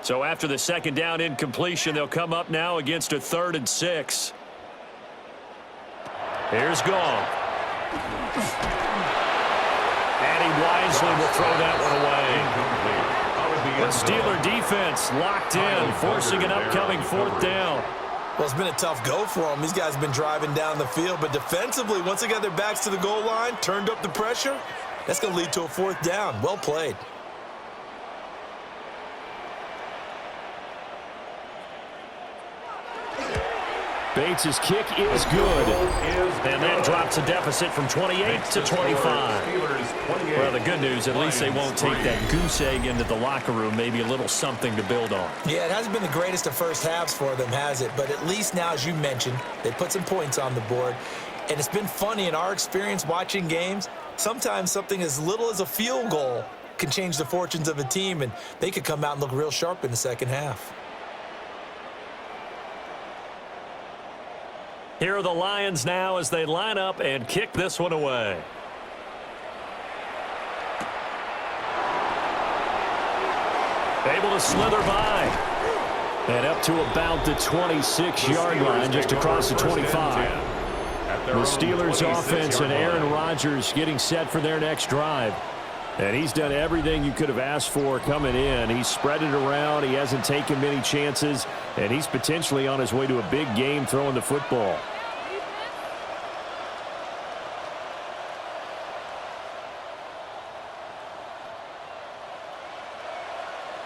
So after the second down incompletion, they'll come up now against a 3rd and 6. Here's Goff. And he wisely will throw that one away. The Steeler defense locked in, forcing an upcoming 4th down. Well, it's been a tough go for them. These guys have been driving down the field, but defensively, once they got their backs to the goal line, turned up the pressure, that's going to lead to a 4th down. Well played. Bates' kick is good. And that drops a deficit from 28 to 25. Well, the good news, at least they won't take that goose egg into the locker room. Maybe a little something to build on. Yeah, it hasn't been the greatest of first halves for them, has it? But at least now, as you mentioned, they put some points on the board. And it's been funny in our experience watching games. Sometimes something as little as a field goal can change the fortunes of a team, and they could come out and look real sharp in the second half. Here are the Lions now as they line up and kick this one away. Able to slither by. And up to about the 26-yard line, just across the 25. The Steelers offense and Aaron Rodgers getting set for their next drive. And he's done everything you could have asked for coming in. He's spread it around. He hasn't taken many chances. And he's potentially on his way to a big game throwing the football.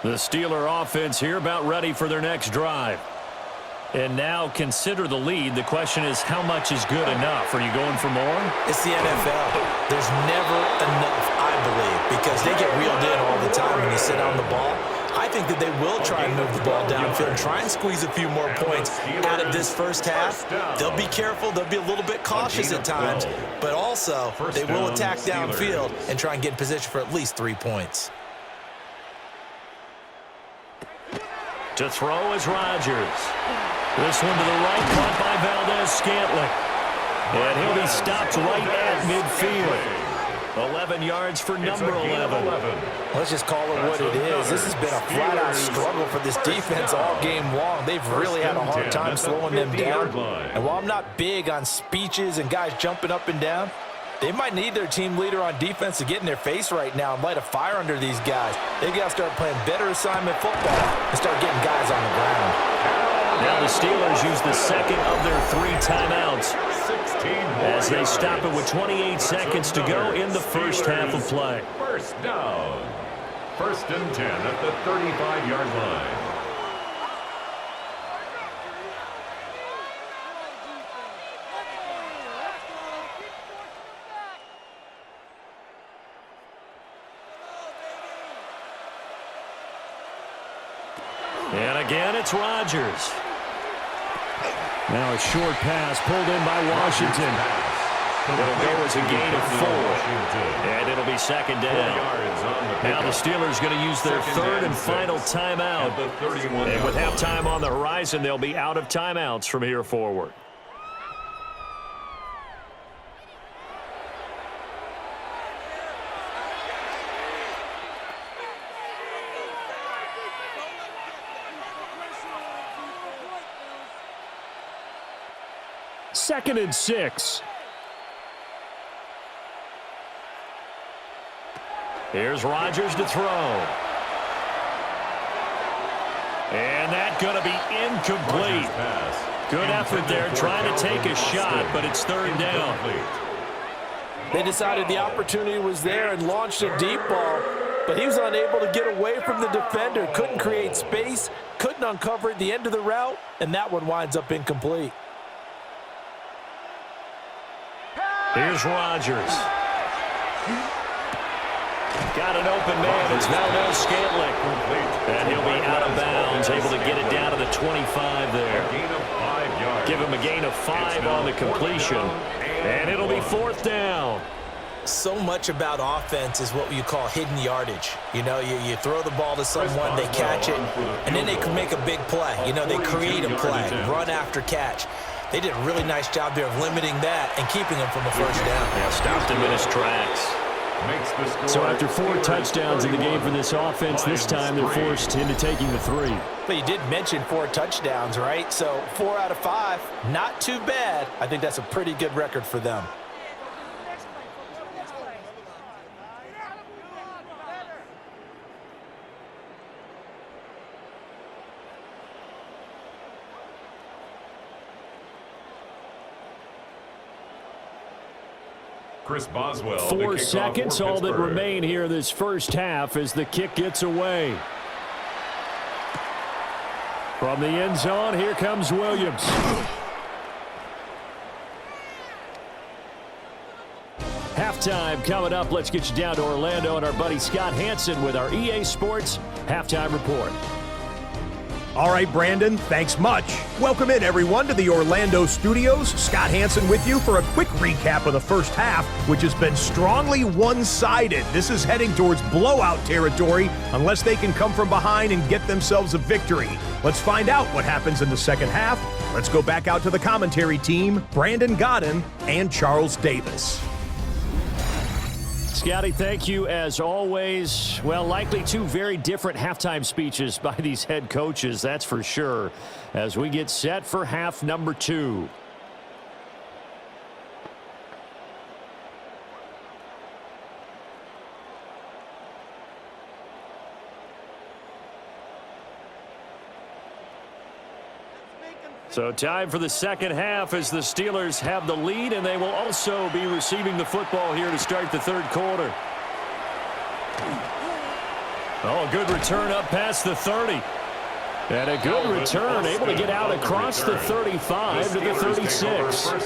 The Steeler offense here about ready for their next drive. And now consider the lead. The question is, how much is good enough? Are you going for more? It's the NFL. There's never enough, I believe, because they get reeled in all the time when you sit on the ball. I think that they will try and move the ball downfield and try and squeeze a few more points out of this first half. They'll be careful. They'll be a little bit cautious at times, but also they will attack downfield and try and get in position for at least 3 points. To throw is Rodgers. This one to the right, caught by Valdes Scantling. And he'll be stopped right at midfield. 11 yards for number 11. Let's just call it what it is. This has been a flat-out struggle for this defense all game long. They've really had a hard time slowing them down. And while I'm not big on speeches and guys jumping up and down, they might need their team leader on defense to get in their face right now and light a fire under these guys. They've got to start playing better assignment football and start getting guys on the ground. Now the Steelers use the second of their 3 timeouts as they stop it with 28 seconds to go in the first half of play. First down. First and 10 at the 35-yard line. And again, it's Rodgers. Now a short pass pulled in by Washington. It'll go as a gain of 4. And it'll be second down. Now the Steelers going to use their third and final timeout. And with halftime on the horizon, they'll be out of timeouts from here forward. Second and 6. Here's Rodgers to throw. And that's going to be incomplete. Good effort there trying to take a shot, but it's third down. They decided the opportunity was there and launched a deep ball, but he was unable to get away from the defender, couldn't create space, couldn't uncover at the end of the route, and that one winds up incomplete. Here's Rodgers. Got an open man. It's Valdes Scantling. And he'll be out of bounds, able to get it down to the 25 there. Give him a gain of 5 on the completion. And it'll be fourth down. So much about offense is what you call hidden yardage. You know, you throw the ball to someone, they catch it, and then they can make a big play. You know, they create a play, run after catch. They did a really nice job there of limiting that and keeping him from a first down. Yeah, stopped him in his tracks. So after 4 touchdowns in the game for this offense, this time they're forced into taking the 3. But you did mention 4 touchdowns, right? So 4 out of 5, not too bad. I think that's a pretty good record for them. Chris Boswell. 4 seconds, all that remain here this first half as the kick gets away. From the end zone, here comes Williams. Halftime coming up. Let's get you down to Orlando and our buddy Scott Hansen with our EA Sports Halftime Report. All right, Brandon, thanks much. Welcome in, everyone, to the Orlando studios. Scott Hansen with you for a quick recap of the first half, which has been strongly one-sided. This is heading towards blowout territory unless they can come from behind and get themselves a victory. Let's find out what happens in the second half. Let's go back out to the commentary team, Brandon Godden and Charles Davis. Scotty, thank you as always. Well, likely 2 very different halftime speeches by these head coaches, that's for sure, as we get set for half number 2. So time for the second half as the Steelers have the lead, and they will also be receiving the football here to start the third quarter. Oh, good return up past the 30. And a good return, able to get out across the 35 to the 36. The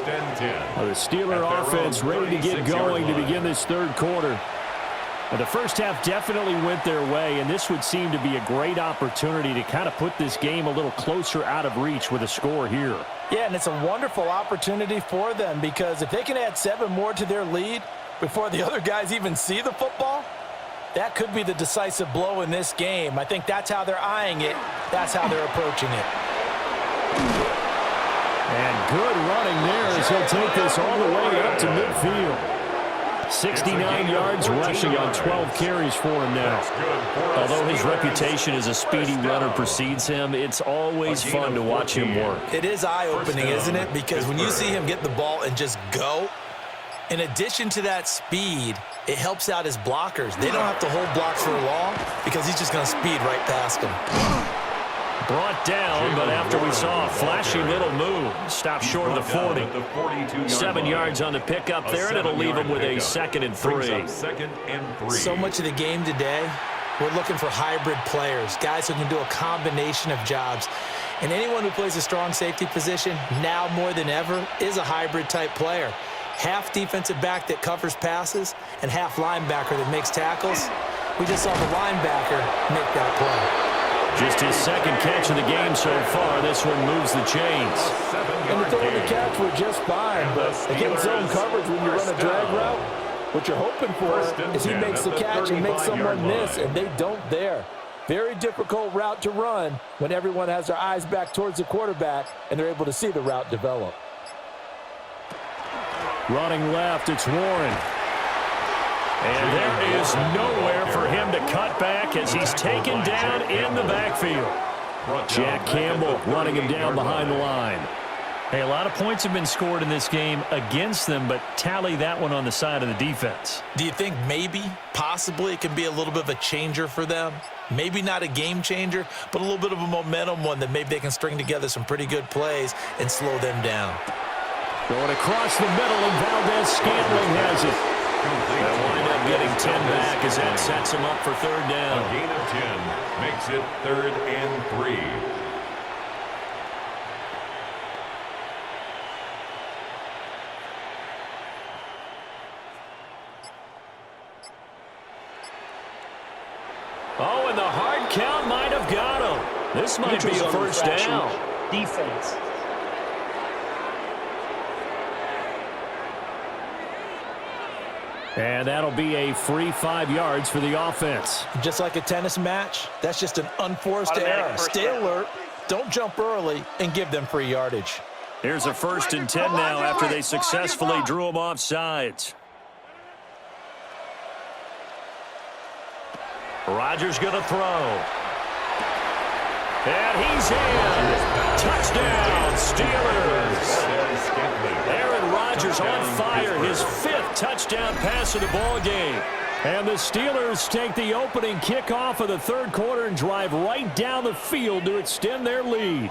Steeler offense ready to get going to begin this third quarter. The first half definitely went their way, and this would seem to be a great opportunity to kind of put this game a little closer out of reach with a score here. Yeah, and it's a wonderful opportunity for them because if they can add 7 more to their lead before the other guys even see the football, that could be the decisive blow in this game. I think that's how they're eyeing it. That's how they're approaching it. And good running there as he'll take this all the way up to midfield. 69 yards rushing on 12 carries for him now. Although his reputation as a speedy runner precedes him, it's always fun to watch him work. It is eye-opening, isn't it? Because when you see him get the ball and just go, in addition to that speed, it helps out his blockers. They don't have to hold blocks for long because he's just going to speed right past them. Brought down, but after we saw a flashy little move, stopped short of the 40. 7 yards on the pickup there, and it'll leave him with a 2nd and 3. So much of the game today, we're looking for hybrid players, guys who can do a combination of jobs. And anyone who plays a strong safety position, now more than ever, is a hybrid type player. Half defensive back that covers passes and half linebacker that makes tackles. We just saw the linebacker make that play. Just his second catch of the game so far. This one moves the chains. And the throw and the catch were just fine, but against zone coverage when you run a drag route, what you're hoping for is he makes the catch and makes someone miss, and they don't there. Very difficult route to run when everyone has their eyes back towards the quarterback and they're able to see the route develop. Running left, it's Warren. And there is nowhere for him to cut back as he's taken down in the backfield. Jack Campbell running him down behind the line. Hey, a lot of points have been scored in this game against them, but tally that one on the side of the defense. Do you think maybe, possibly, it can be a little bit of a changer for them? Maybe not a game changer, but a little bit of a momentum one that maybe they can string together some pretty good plays and slow them down. Going across the middle, and Valdes Scantling has it. They'll wind up getting 10 back as that sets him up for third down. A gain of 10 makes it 3rd and 3. Oh, and the hard count might have got him. This might be a first down. Defense. And that'll be a free 5 yards for the offense. Just like a tennis match, that's just an unforced error. Stay alert, don't jump early, and give them free yardage. Here's a 1st and 10 now after they successfully drew him off sides. Rodgers going to throw. And he's in. Touchdown, Steelers. Aaron Rodgers on fire. His 5th touchdown pass of the ball game. And the Steelers take the opening kickoff of the 3rd quarter and drive right down the field to extend their lead.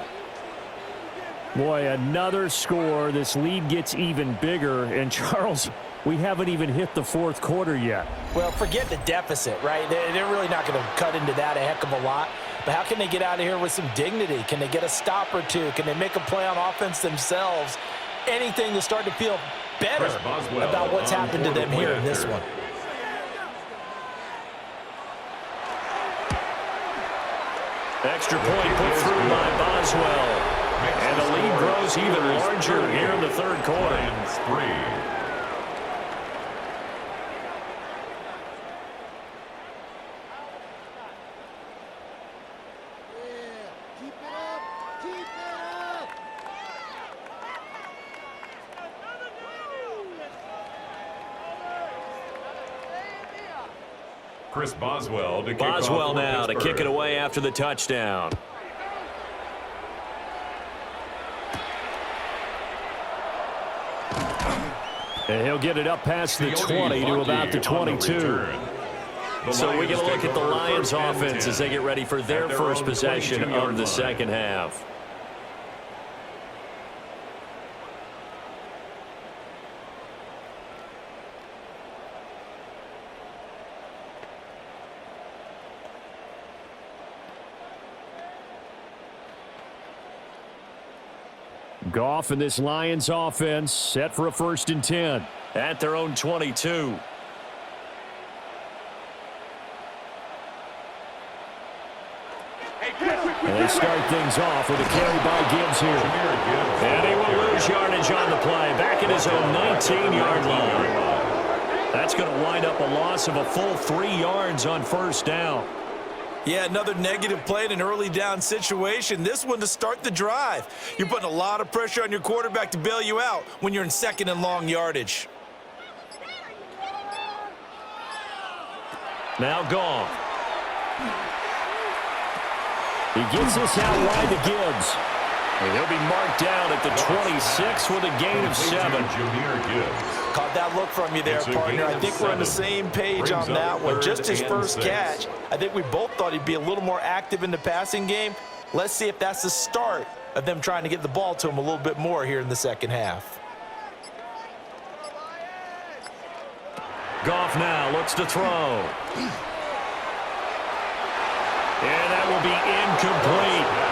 Boy, another score. This lead gets even bigger. And Charles, we haven't even hit the 4th quarter yet. Well, forget the deficit, right? They're really not going to cut into that a heck of a lot. But how can they get out of here with some dignity? Can they get a stop or two? Can they make a play on offense themselves? Anything to start to feel better about what's happened to them here in this one. Extra point put through by Boswell. And the lead grows even larger here in the 3rd quarter. Chris Boswell to kick Boswell off now to Pittsburgh. kick it away after the touchdown. And he'll get it up past the 20 to about the 22. So we get a look at the Lions offense as they get ready for their first possession of the second half. Goff and this Lions offense set for a 1st and 10 at their own 22. And they start things off with a carry by Gibbs here. And he will lose yardage on the play, back at his own 19-yard line. That's going to wind up a loss of a full 3 yards on 1st down. Yeah, another negative play in an early down situation. This one to start the drive. You're putting a lot of pressure on your quarterback to bail you out when you're in 2nd and long yardage. Now Goff. He gets this out wide to Gibbs. And he'll be marked down at the 26 with a gain of 7. Caught that look from you there, partner. I think we're on the same page on that one. Just his first catch. I think we both thought he'd be a little more active in the passing game. Let's see if that's the start of them trying to get the ball to him a little bit more here in the second half. Goff now looks to throw. And that will be incomplete.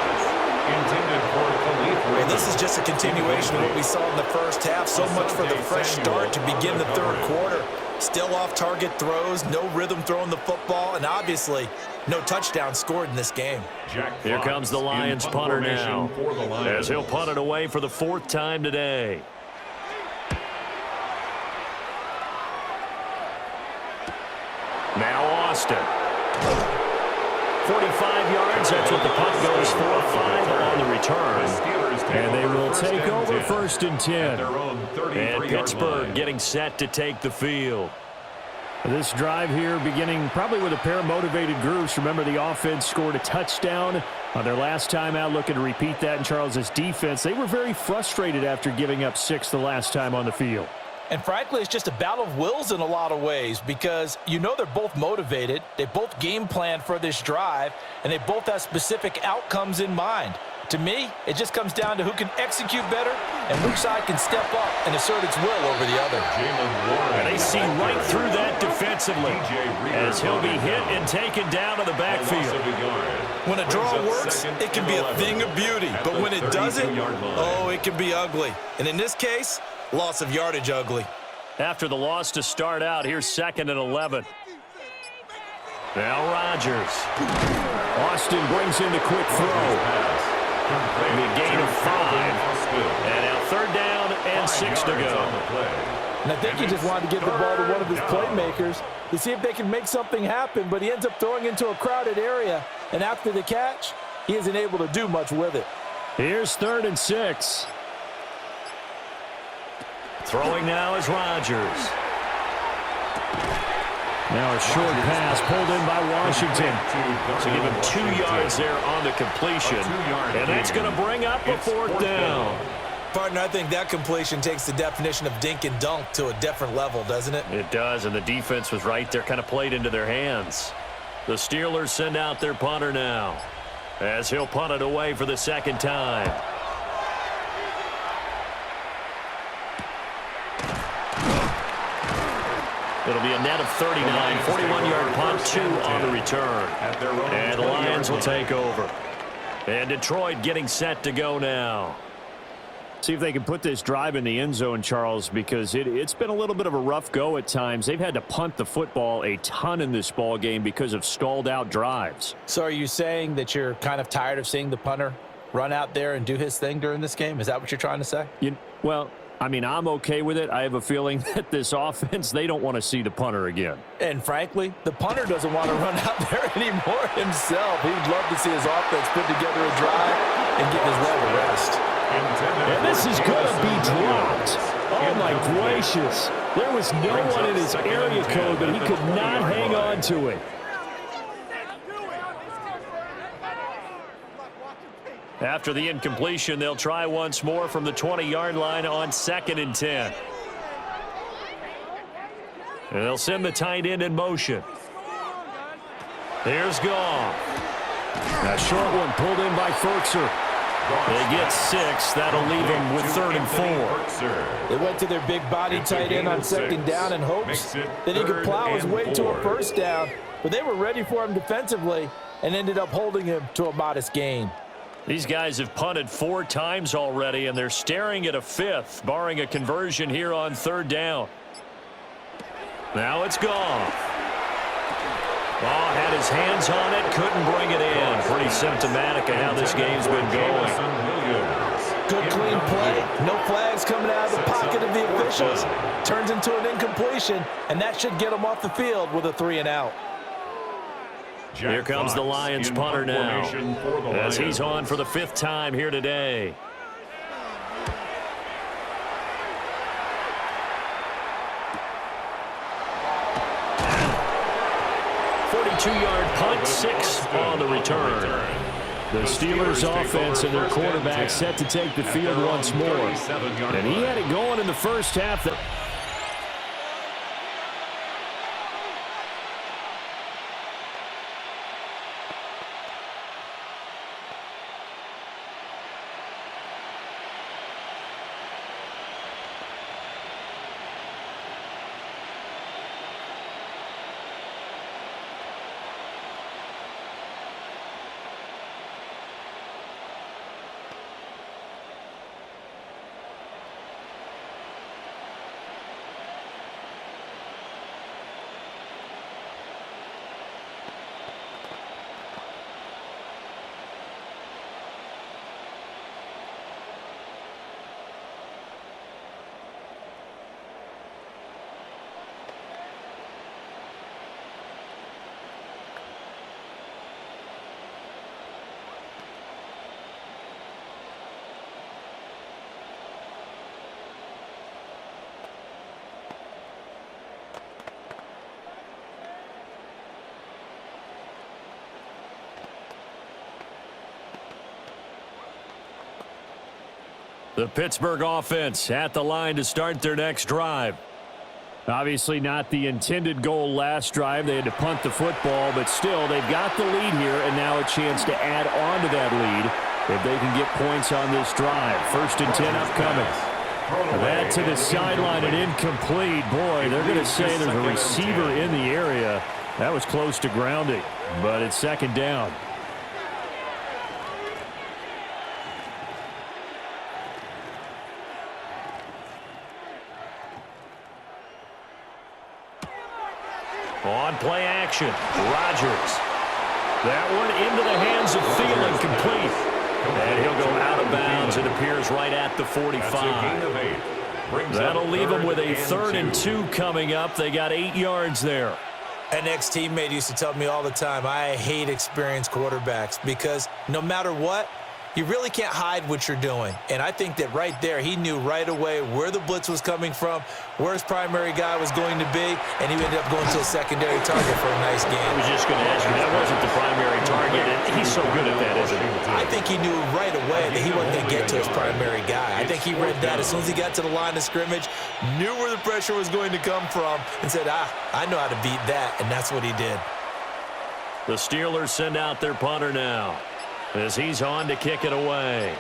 Well, this is just a continuation of what we saw in the first half. So much for the fresh start to begin the 3rd quarter. Still off-target throws, no rhythm throwing the football, and obviously No touchdown scored in this game. Here comes the Lions punter now, as he'll punt it away for the 4th time today. Now Austin. 45 yards, that's what the punt goes for. 5 on the return. And they will take over 1st and 10. And Pittsburgh getting set to take the field. This drive here beginning probably with a pair of motivated groups. Remember, the offense scored a touchdown on their last time out, looking to repeat that in Charles's defense. They were very frustrated after giving up 6 the last time on the field. And frankly, it's just a battle of wills in a lot of ways because you know they're both motivated. They both game plan for this drive, and they both have specific outcomes in mind. To me, it just comes down to who can execute better and which side can step up and assert its will over the other. And they see right through that defensively as he'll be hit and taken down to the backfield. When a draw works, it can be a thing of beauty. But when it doesn't, oh, it can be ugly. And in this case, loss of yardage ugly. After the loss to start out, here's 2nd and 11. Now Rodgers. Austin brings in the quick throw. A gain of 5. And now 3rd down and 6 to go. And I think he just wanted to give the ball to one of his playmakers to see if they can make something happen, but he ends up throwing into a crowded area. And after the catch, he isn't able to do much with it. Here's 3rd and 6. Throwing now is Rodgers. Now a short pass pulled in by Washington. To give him 2 yards there on the completion. And that's going to bring up a 4th down. Partner, I think that completion takes the definition of dink and dunk to a different level, doesn't it? It does, and the defense was right there, kind of played into their hands. The Steelers send out their punter now, as he'll punt it away for the 2nd time. It'll be a net of 39, 41-yard punt, 2 on the return. And the Lions will take over. And Detroit getting set to go now. See if they can put this drive in the end zone, Charles, because it's been a little bit of a rough go at times. They've had to punt the football a ton in this ball game because of stalled out drives. So are you saying that you're kind of tired of seeing the punter run out there and do his thing during this game? Is that what you're trying to say? Well, I mean, I'm okay with it. I have a feeling that this offense, they don't want to see the punter again. And frankly, the punter doesn't want to run out there anymore himself. He'd love to see his offense put together a drive and get his well to rest. And this is going to be dropped. Oh, my gracious. There was no one in his area code, but he could not hang on to it. After the incompletion, they'll try once more from the 20-yard line on 2nd and 10. And they'll send the tight end in motion. Here's Goff. A short one pulled in by Ferkser. They get 6. That'll leave them with 3rd and 4. They went to their big body tight end on 2nd down in hopes that he could plow his way to a 1st down. But they were ready for him defensively and ended up holding him to a modest gain. These guys have punted 4 times already, and they're staring at a 5th, barring a conversion here on 3rd down. Now it's Goff. Oh, had his hands on it, couldn't bring it in. Pretty symptomatic of how this game's been going. Good clean play. No flags coming out of the pocket of the officials. Turns into an incompletion, and that should get him off the field with a 3 and out. Here comes the Lions punter now, as he's on for the 5th time here today. Two-yard punt, 6 on the return. The Steelers offense and their quarterback set to take the field once more. And he had it going in the first half. The Pittsburgh offense at the line to start their next drive. Obviously not the intended goal last drive. They had to punt the football, but still, they've got the lead here, and now a chance to add on to that lead if they can get points on this drive. 1st and 10 upcoming. That to the sideline and incomplete. Boy, they're going to say there's a receiver in the area. That was close to grounding, but it's 2nd down. On play action, Rodgers. That one into the hands of Thielen, complete. And he'll go out of bounds. It appears right at the 45. That'll leave them with a 3rd and 2 coming up. They got 8 yards there. An ex-teammate used to tell me all the time, I hate experienced quarterbacks because no matter what, you really can't hide what you're doing. And I think that right there, he knew right away where the blitz was coming from, where his primary guy was going to be, and he ended up going to a secondary target for a nice game. I was just going to ask you, that wasn't the primary target, and he's so good at that, isn't he? I think he knew right away that he wasn't going to get to his primary guy. I think he read that as soon as he got to the line of scrimmage, knew where the pressure was going to come from, and said, I know how to beat that, and that's what he did. The Steelers send out their punter now, as he's on to kick it away.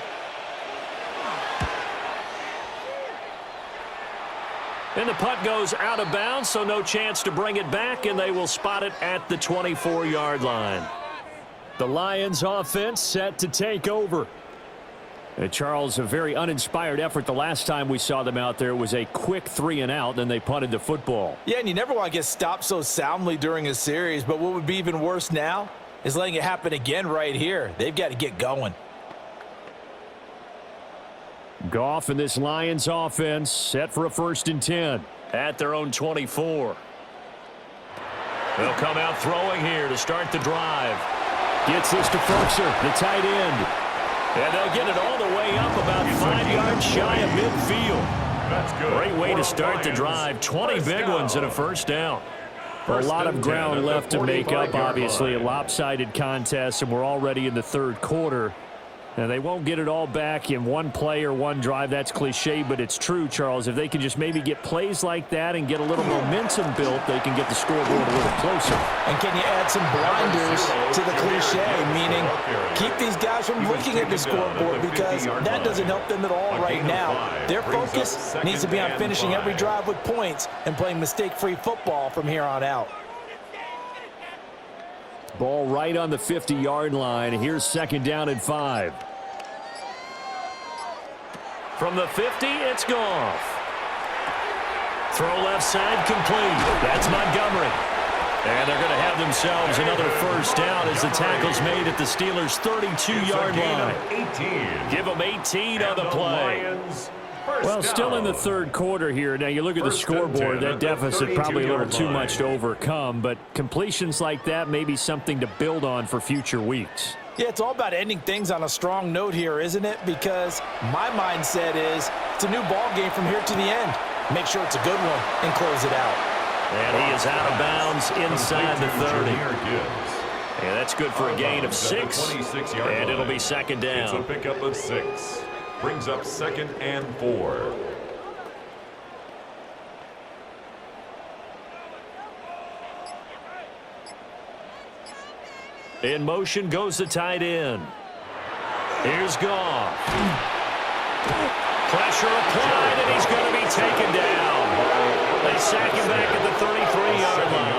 And the punt goes out of bounds, so no chance to bring it back, and they will spot it at the 24-yard line. The Lions offense set to take over. And Charles, a very uninspired effort the last time we saw them out there. It was a quick 3-and-out, then they punted the football. Yeah, and you never want to get stopped so soundly during a series, but what would be even worse now is letting it happen again right here. They've got to get going. Goff and this Lions offense set for a 1st and 10. At their own 24. They'll come out throwing here to start the drive. Gets this to Ferguson, the tight end. And they'll get it all the way up about 5 yards shy of midfield. That's good. Great way to start the drive. 20 big ones and a 1st down. A lot of ground left to make up, obviously. A lopsided contest, and we're already in the 3rd quarter. And they won't get it all back in one play or one drive. That's cliche, but it's true, Charles. If they can just maybe get plays like that and get a little momentum built, they can get the scoreboard a little closer. And can you add some blinders to the cliche, meaning keep these guys from looking at the scoreboard because that doesn't help them at all right now. Their focus needs to be on finishing every drive with points and playing mistake-free football from here on out. Ball right on the 50-yard line. Here's 2nd down and 5. From the 50, it's Goff. Throw left side, complete. That's Montgomery. And they're going to have themselves another 1st down as the tackle's made at the Steelers' 32-yard line. Give them 18 on the play. Well, still in the 3rd quarter here. Now, you look at the scoreboard, that deficit probably a little too much to overcome, but completions like that may be something to build on for future weeks. Yeah, it's all about ending things on a strong note here, isn't it? Because my mindset is it's a new ball game from here to the end. Make sure it's a good one and close it out. And he is out of bounds inside the 30. And that's good for a gain of 6, and it'll be 2nd down. It's a pickup of 6. Brings up 2nd and 4. In motion goes the tight end. Here's Goff. Pressure applied, and he's going to be taken down. They sack him back at the 33-yard line.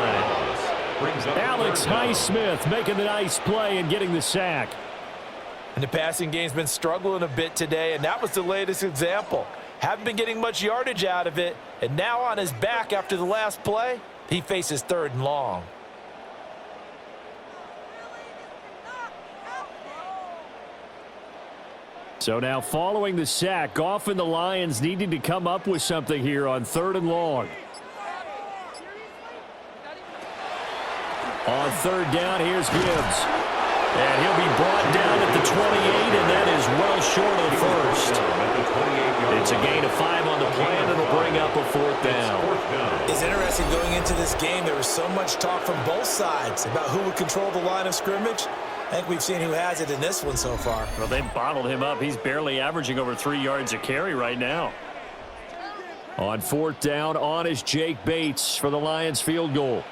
Alex Highsmith making the nice play and getting the sack. And the passing game's been struggling a bit today, and that was the latest example. Haven't been getting much yardage out of it, and now on his back after the last play, he faces 3rd and long. So now following the sack, Goff and the Lions needing to come up with something here on 3rd and long. On 3rd down, here's Gibbs. And he'll be brought down at the 28, and that is well short of the 1st. It's a gain of 5 on the play, and it'll bring up a 4th down. It's interesting going into this game. There was so much talk from both sides about who would control the line of scrimmage. I think we've seen who has it in this one so far. Well, they've bottled him up. He's barely averaging over 3 yards a carry right now. On 4th down, on is Jake Bates for the Lions field goal.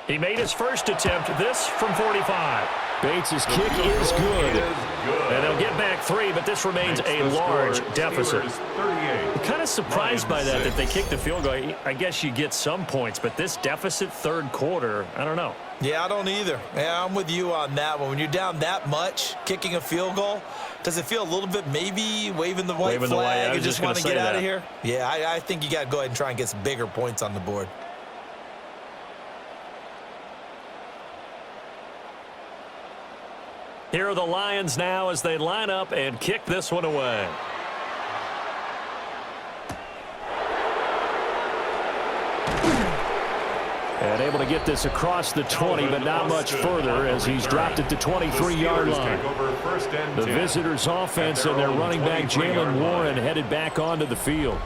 He made his first attempt, this from 45. Bates' kick is good. And they'll get back 3, but this remains a large deficit. I'm kind of surprised by that they kicked the field goal. I guess you get some points, but this deficit third quarter, I don't know. Yeah, I don't either. Yeah, I'm with you on that one. When you're down that much, kicking a field goal, does it feel a little bit maybe waving the white flag and just want to get out of here? Yeah, I think you got to go ahead and try and get some bigger points on the board. Here are the Lions now as they line up and kick this one away. And able to get this across the 20, but not much further as he's dropped at the 23-yard line. The visitors' offense and their running back Jalen Warren headed back onto the field.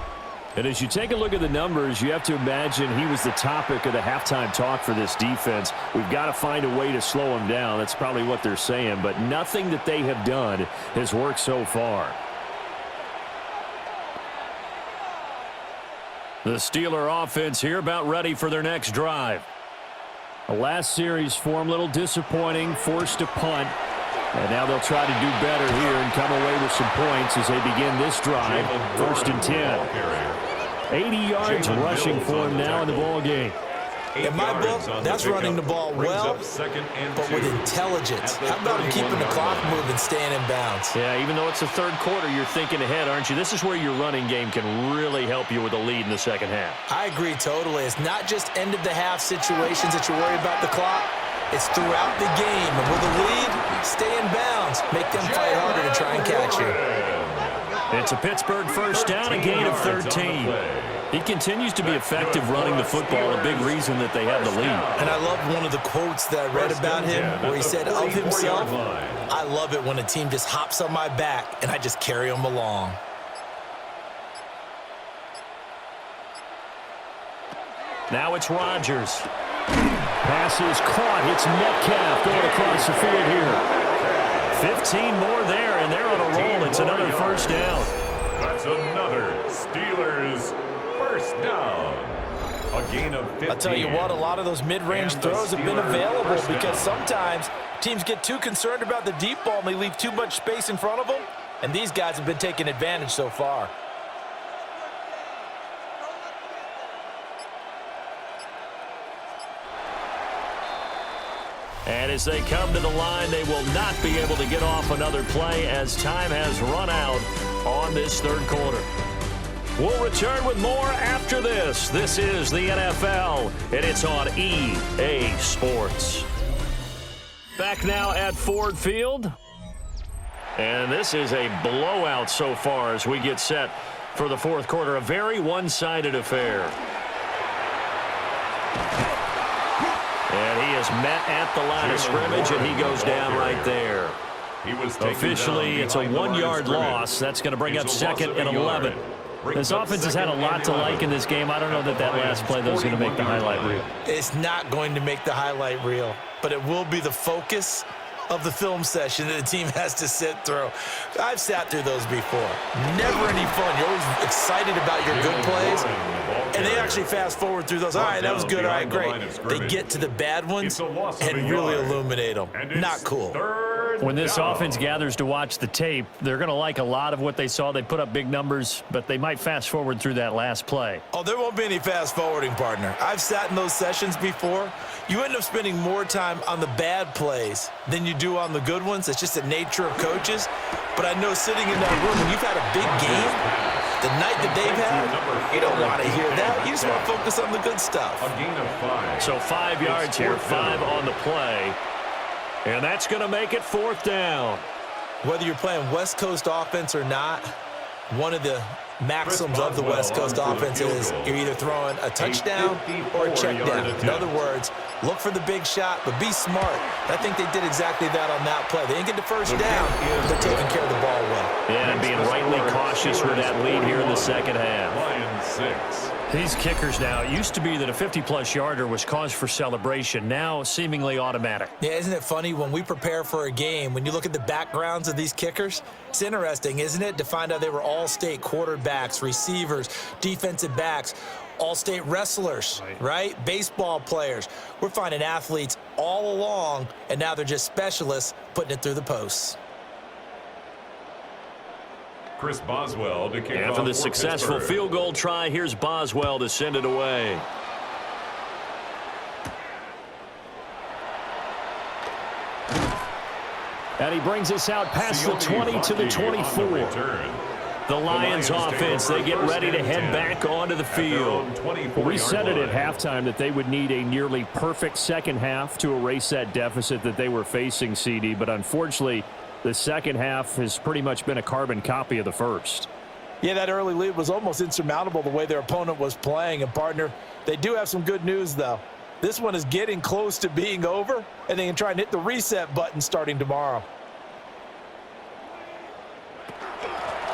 And as you take a look at the numbers, you have to imagine he was the topic of the halftime talk for this defense. We've got to find a way to slow him down. That's probably what they're saying, but nothing that they have done has worked so far. The Steeler offense here about ready for their next drive. The last series for them, a little disappointing, forced to punt. And now they'll try to do better here and come away with some points as they begin this drive. 1st and 10. 80 yards rushing for him now in the ball game. In my book, that's running the ball well, but with intelligence. How about keeping the clock moving, staying in bounds? Yeah, even though it's the third quarter, you're thinking ahead, aren't you? This is where your running game can really help you with a lead in the second half. I agree totally. It's not just end-of-the-half situations that you worry about the clock. It's throughout the game. And with a lead, stay in bounds. Make them fight harder to try and catch you. It's a Pittsburgh first down, a gain of 13. He continues to be effective running the football, a big reason that they have the lead. And I love one of the quotes that I read about him where he said of himself, I love it when a team just hops on my back and I just carry them along. Now it's Rodgers. Pass is caught. It's Metcalf going across the field here. 15 more there, and they're on a roll. It's another first down. That's another Steelers first down. A gain of 15. I'll tell you what, a lot of those mid-range throws have been available because sometimes teams get too concerned about the deep ball and they leave too much space in front of them, and these guys have been taking advantage so far. And as they come to the line, they will not be able to get off another play as time has run out on this third quarter. We'll return with more after this. This is the NFL, and it's on EA Sports. Back now at Ford Field. And this is a blowout so far as we get set for the fourth quarter. A very one-sided affair. And he is met at the line of scrimmage, and he goes down right there. Officially, it's a 1-yard loss. That's going to bring up 2nd and 11. This offense has had a lot to like in this game. I don't know that last play, though, is going to make the highlight reel. It's not going to make the highlight reel, but it will be the focus of the film session that the team has to sit through. I've sat through those before. Never any fun. You're always excited about your good plays, and they actually fast forward through those. All right, that was good. All right, great. They get to the bad ones and really illuminate them. Not cool. When this offense gathers to watch the tape, they're going to like a lot of what they saw. They put up big numbers, but they might fast forward through that last play. Oh, there won't be any fast forwarding, partner. I've sat in those sessions before. You end up spending more time on the bad plays than you do on the good ones. It's just the nature of coaches. But I know sitting in that room, when you've had a big game, the night that they've had, you don't want to hear that. You just want to focus on the good stuff. A gain of 5. So 5 yards here, 5 on the play. And that's going to make it 4th down. Whether you're playing West Coast offense or not, one of the maxims of the West Coast offense is you're either throwing a touchdown or a check down. In other words, look for the big shot, but be smart. I think they did exactly that on that play. They didn't get the first down, but they're taking care of the ball well. Yeah, and being rightly cautious with that lead here in the second half. Lions 6. These kickers now, it used to be that a 50-plus yarder was cause for celebration. Now, seemingly automatic. Yeah, isn't it funny when we prepare for a game, when you look at the backgrounds of these kickers? It's interesting, isn't it, to find out they were all-state quarterbacks, receivers, defensive backs, all-state wrestlers, right? Baseball players. We're finding athletes all along, and now they're just specialists putting it through the posts. Chris Boswell to kick off After the for successful Pittsburgh. field goal try, here's Boswell to send it away. And he brings us out past the 20 to the 24. The Lions offense, they get ready to head back onto the field. We said it at halftime that they would need a nearly perfect second half to erase that deficit that they were facing, CD, but unfortunately, the second half has pretty much been a carbon copy of the first. Yeah, that early lead was almost insurmountable the way their opponent was playing. And, partner, they do have some good news, though. This one is getting close to being over, and they can try and hit the reset button starting tomorrow.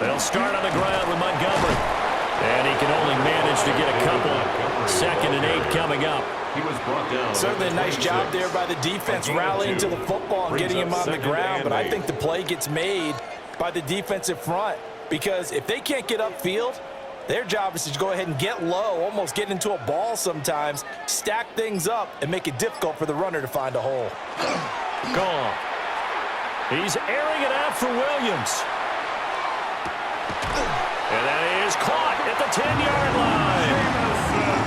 They'll start on the ground with Montgomery. And he can only manage to get a couple. 2nd and 8 coming up. He was brought down. Certainly a nice job there by the defense rallying to the football and getting him on the ground. But I think the play gets made by the defensive front, because if they can't get upfield, their job is to go ahead and get low, almost get into a ball sometimes, stack things up, and make it difficult for the runner to find a hole. Gone. He's airing it out for Williams. And that is caught at the 10-yard line.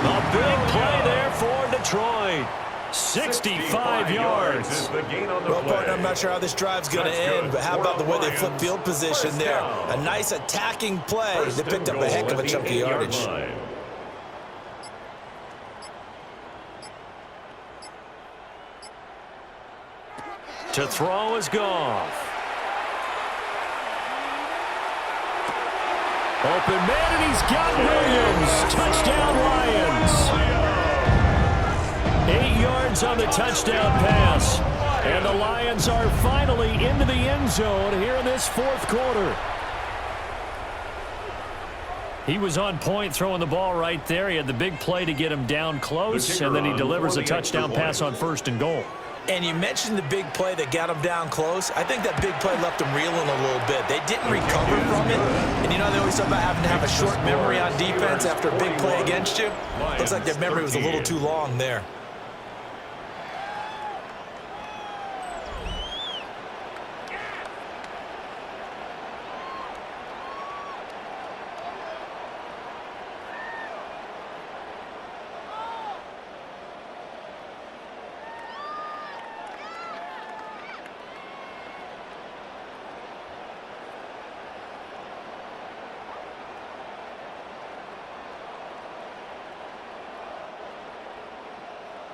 A big play there for Detroit. 65 yards. Well, partner, I'm not sure how this drive's going to end, but how about the way they flip field position there? A nice attacking play. They picked up a heck of a chunk of yardage. To throw is Goff. Open man, and he's got Williams. Touchdown, Lions. 8 yards on the touchdown pass. And the Lions are finally into the end zone here in this fourth quarter. He was on point throwing the ball right there. He had the big play to get him down close, and then he delivers a touchdown pass on 1st and goal. And you mentioned the big play that got him down close. I think that big play left him reeling a little bit. They didn't recover from it. And you know, they always talk about having to have a short memory on defense after a big play against you. Looks like their memory was a little too long there.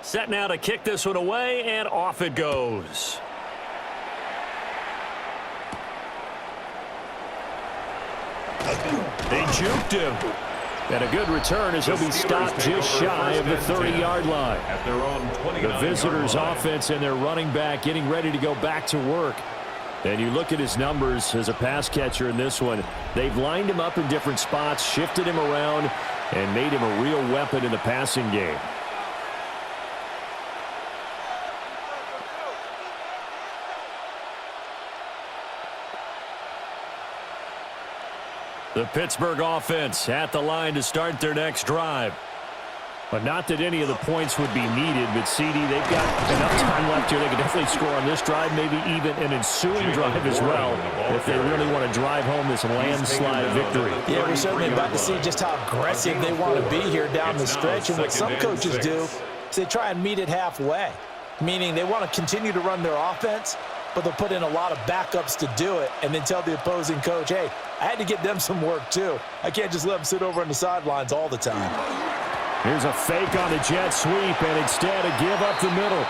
Set now to kick this one away, and off it goes. They juked him. And a good return as he'll be stopped just shy of the 30-yard line. The visitors' offense and their running back getting ready to go back to work. And you look at his numbers as a pass catcher in this one. They've lined him up in different spots, shifted him around, and made him a real weapon in the passing game. The Pittsburgh offense at the line to start their next drive. But not that any of the points would be needed, but CD, they've got enough time left here. They can definitely score on this drive, maybe even an ensuing drive as well, if they really want to drive home this landslide victory. Yeah, we're certainly about to see just how aggressive they want to be here down the stretch. And what some coaches do is they try and meet it halfway, meaning they want to continue to run their offense, but they'll put in a lot of backups to do it and then tell the opposing coach, hey, I had to get them some work too. I can't just let them sit over on the sidelines all the time. Here's a fake on the jet sweep, and instead a give up the middle.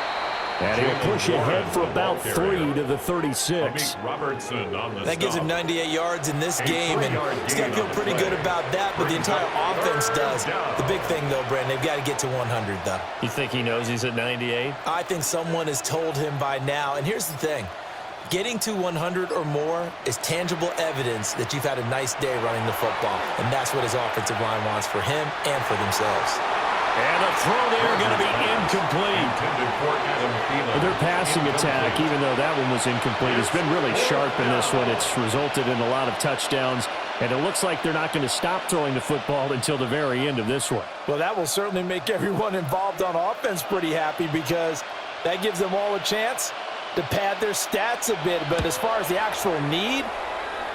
And he'll push ahead for about 3 to the 36. That gives him 98 yards in this game, and he's got to feel pretty good about that, but the entire offense does. The big thing, though, Brandon, they've got to get to 100, though. You think he knows he's at 98? I think someone has told him by now. And here's the thing. Getting to 100 or more is tangible evidence that you've had a nice day running the football, and that's what his offensive line wants for him and for themselves. And the throw there going to be incomplete. Their passing attack, even though that one was incomplete, has been really sharp in this one. It's resulted in a lot of touchdowns, and it looks like they're not going to stop throwing the football until the very end of this one. Well, that will certainly make everyone involved on offense pretty happy because that gives them all a chance to pad their stats a bit. But as far as the actual need,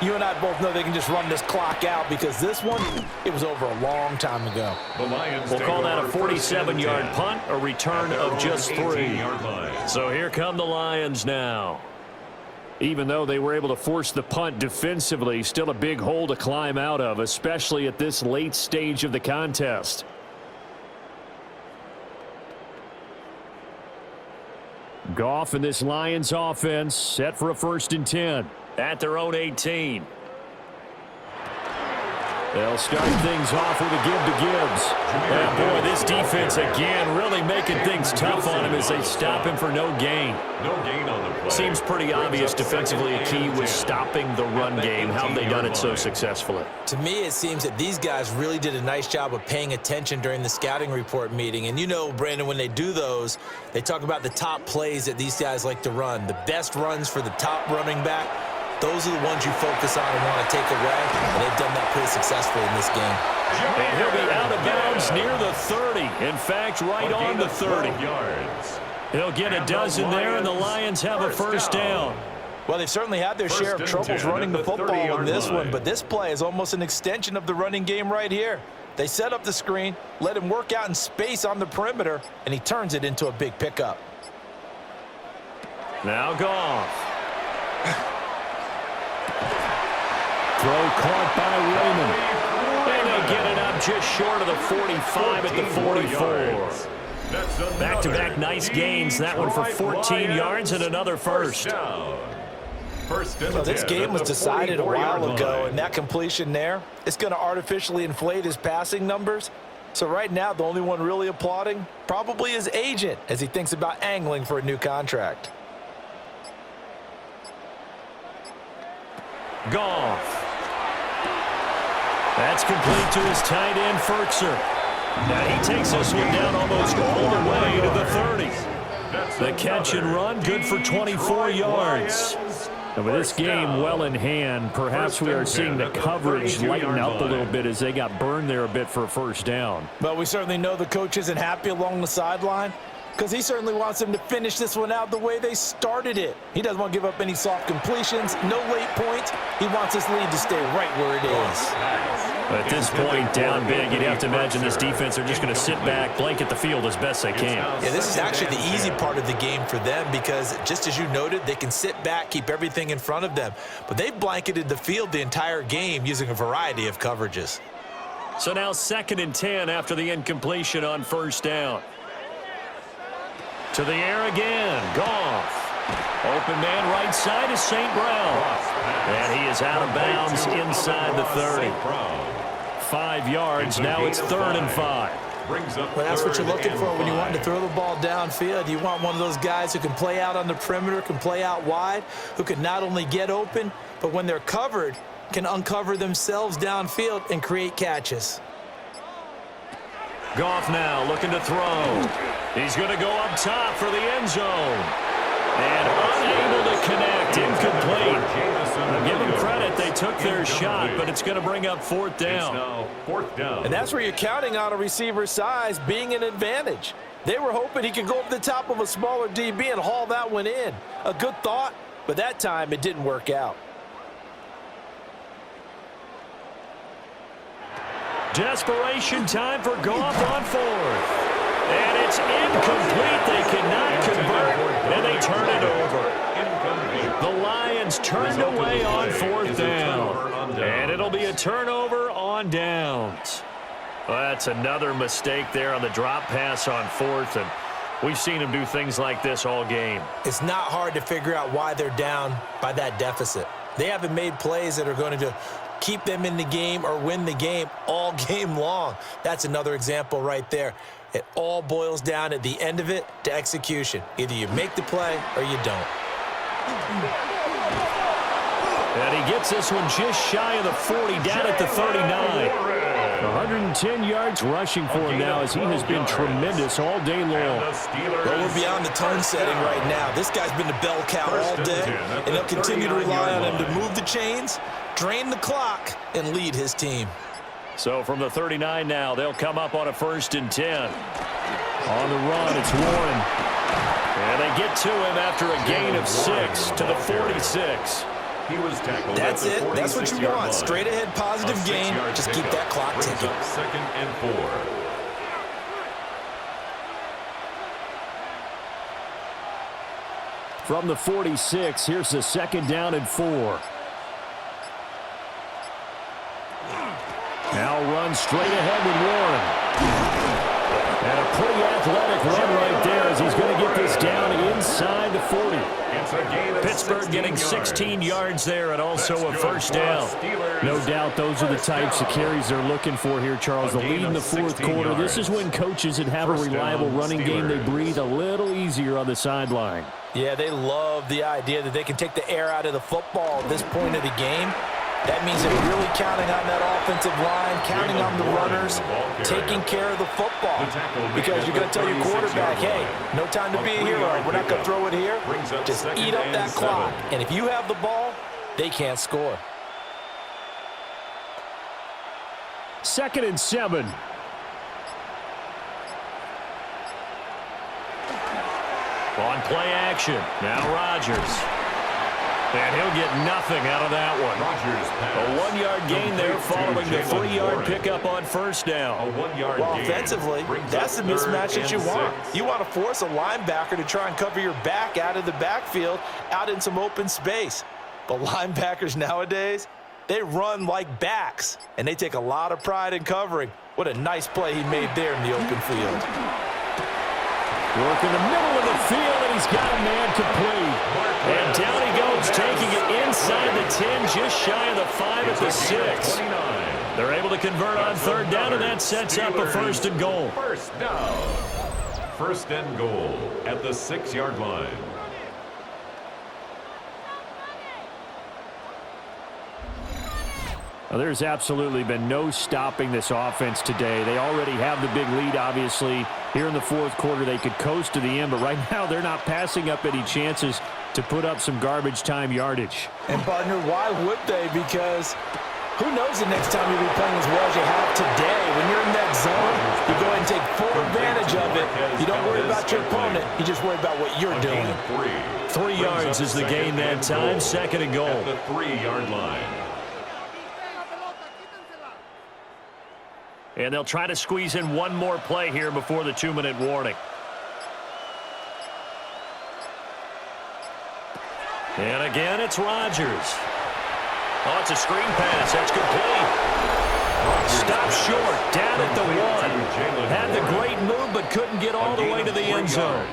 you and I both know they can just run this clock out because this one, it was over a long time ago. We'll call that a 47-yard punt, a return of just 3. So here come the Lions now. Even though they were able to force the punt defensively, still a big hole to climb out of, especially at this late stage of the contest. Goff and this Lions offense set for a 1st and 10 at their own 18. They'll start things off with a give to Gibbs. And boy, this defense again really making things tough on him as they stop him for no gain. No gain on the play. Seems pretty obvious defensively a key was stopping the run game. How have they done it so successfully? To me, it seems that these guys really did a nice job of paying attention during the scouting report meeting. And you know, Brandon, when they do those, they talk about the top plays that these guys like to run. The best runs for the top running back. Those are the ones you focus on and want to take away, and they've done that pretty successfully in this game. And he'll be out of bounds near the 30. In fact, right on the 30. He'll get a dozen there, and the Lions have a 1st down. Well, they've certainly had their share of troubles running the football in this one, but this play is almost an extension of the running game right here. They set up the screen, let him work out in space on the perimeter, and he turns it into a big pickup. Now Goff. Throw caught by Raymond. And they'll get it up just short of the 45 at the 44. Back-to-back nice gains. That one for 14 yards and another 1st. Well, this game was decided a while ago, and that completion there, it's going to artificially inflate his passing numbers. So right now, the only one really applauding probably his agent as he thinks about angling for a new contract. Goff. That's complete to his tight end, Ferkser. Now he takes this one down almost all the way to the 30. The catch and run, good for 24 yards. And with this game well in hand, perhaps we are seeing the coverage lighten up a little bit as they got burned there a bit for a 1st down. But we certainly know the coach isn't happy along the sideline because he certainly wants them to finish this one out the way they started it. He doesn't want to give up any soft completions, no late points. He wants his lead to stay right where it is. At this point, down big, you'd have to imagine this defense are just going to sit back, blanket the field as best they can. Yeah, this is actually the easy part of the game for them because, just as you noted, they can sit back, keep everything in front of them. But they've blanketed the field the entire game using a variety of coverages. So now 2nd and 10 after the incompletion on 1st down. To the air again, Goff. Open man right side is St. Brown. And he is out of bounds inside the 30. 5 yards, now it's 3rd and 5. Well, that's what you're looking for when you want to throw the ball downfield. You want one of those guys who can play out on the perimeter, can play out wide, who can not only get open, but when they're covered, can uncover themselves downfield and create catches. Goff now looking to throw. He's going to go up top for the end zone. And unable to connect, incomplete. Give them credit, they took their shot, but it's going to bring up 4th down. And that's where you're counting on a receiver's size being an advantage. They were hoping he could go up the top of a smaller DB and haul that one in. A good thought, but that time it didn't work out. Desperation time for Goff on 4th. And it's incomplete. They cannot convert, and they turn it over. The Lions turned away on 4th down. And it'll be a turnover on downs. Well, that's another mistake there on the drop pass on 4th, and we've seen them do things like this all game. It's not hard to figure out why they're down by that deficit. They haven't made plays that are going to keep them in the game or win the game all game long. That's another example right there. It all boils down at the end of it to execution. Either you make the play or you don't. And he gets this one just shy of the 40, down at the 39. 110 yards rushing for him now as he has been tremendous all day long. Well, we're beyond the tone setting right now. This guy's been the bell cow all day, and they'll continue to rely on him to move the chains, drain the clock, and lead his team. So from the 39 now, they'll come up on a 1st and 10. On the run, it's Warren. And they get to him after a gain of 6 to the 46. He was tackled. That's it. That's what you want. Straight ahead, positive gain. Just keep that clock ticking. 2nd and 4. From the 46, here's the 2nd down and 4. Now runs straight ahead with Warren. And a pretty athletic run right there as he's going to get this down inside the 40. Pittsburgh getting 16 yards there and also a 1st down. No doubt those are the types of carries they're looking for here, Charles. The lead in the 4th quarter. This is when coaches that have a reliable running game, they breathe a little easier on the sideline. Yeah, they love the idea that they can take the air out of the football at this point of the game. That means they're really counting on that offensive line, counting on the runners, taking care of the football. Because you're going to tell your quarterback, hey, no time to be a hero. We're not going to throw it here. Just eat up that clock. And if you have the ball, they can't score. 2nd and 7. On play action. Now Rodgers. And he'll get nothing out of that one. A 1-yard gain there following the 3-yard pickup on 1st down. Well, offensively, that's the mismatch that you want. You want to force a linebacker to try and cover your back out of the backfield, out in some open space. But linebackers nowadays, they run like backs, and they take a lot of pride in covering. What a nice play he made there in the open field. Work in the middle of the field, and he's got a man complete. And down he goes, taking it inside the 10, just shy of the 5 at the 6. They're able to convert on 3rd down, and that sets up a 1st and goal. 1st down. 1st and goal at the 6-yard line. Well, there's absolutely been no stopping this offense today. They already have the big lead, obviously. Here in the 4th quarter, they could coast to the end, but right now they're not passing up any chances to put up some garbage time yardage. And, partner, why would they? Because who knows the next time you'll be playing as well as you have today. When you're in that zone, you go ahead and take full advantage of it. You don't worry about your opponent. You just worry about what you're doing. 3 yards is the gain that time. 2nd and goal. At the 3-yard line. And they'll try to squeeze in one more play here before the 2-minute warning. And again, it's Rodgers. Oh, it's a screen pass. That's complete. Stop short, down at the 1. Had the great move, but couldn't get all the way to the end zone.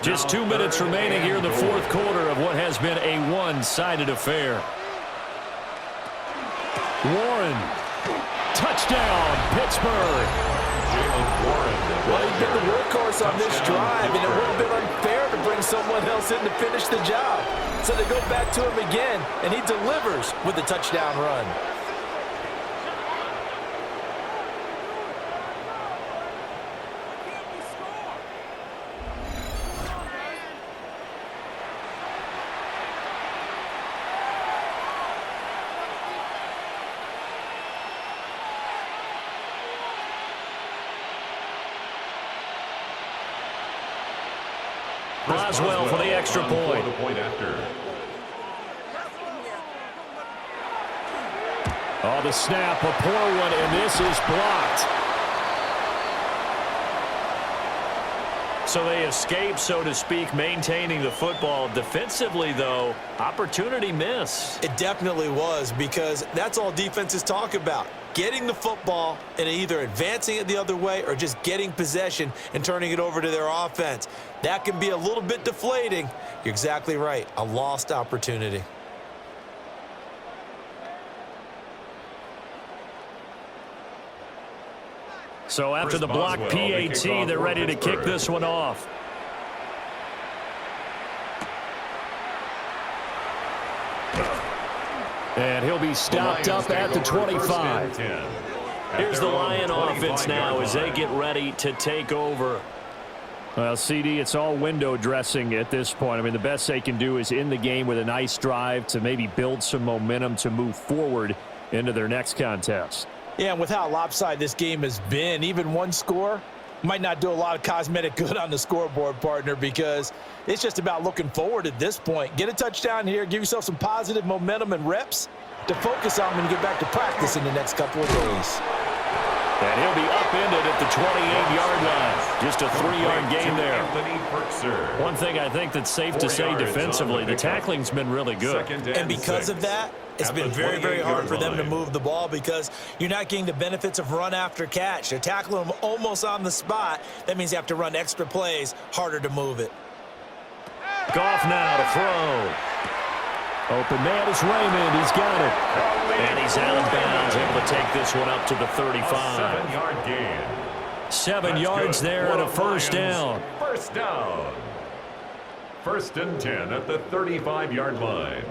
Just 2 minutes remaining here in the 4th quarter of what has been a one-sided affair. Warren. Touchdown, Pittsburgh. Well, he's been the workhorse on this drive, and it would have been unfair to bring someone else in to finish the job. So they go back to him again, and he delivers with the touchdown run. Boswell for the extra point. Oh, the snap, a poor one, and this is blocked. So they escape, so to speak, maintaining the football. Defensively, though, opportunity miss. It definitely was, because that's all defenses talk about. Getting the football and either advancing it the other way or just getting possession and turning it over to their offense. That can be a little bit deflating. You're exactly right. A lost opportunity. So after the block PAT, they're ready to kick this one off. And he'll be stopped up at the 25. Here's the Lion offense now as they get ready to take over. Well, CD, it's all window dressing at this point. I mean, the best they can do is in the game with a nice drive to maybe build some momentum to move forward into their next contest. Yeah, and with how lopsided this game has been, even one score might not do a lot of cosmetic good on the scoreboard, partner, because it's just about looking forward at this point. Get a touchdown here, give yourself some positive momentum and reps to focus on when you get back to practice in the next couple of days. And he'll be upended at the 28-yard line. Just a 3-yard gain there. One thing I think that's safe to say defensively, the tackling's been really good. And because of that, it's been very, very hard for them to move the ball because you're not getting the benefits of run after catch. They're tackling them almost on the spot. That means you have to run extra plays, harder to move it. Goff now to throw. Open man is Raymond. He's got it. And he's out of bounds, able to take this one up to the 35. 7-yard gain. 7 yards there and a first down. First down. 1st and 10 at the 35-yard line.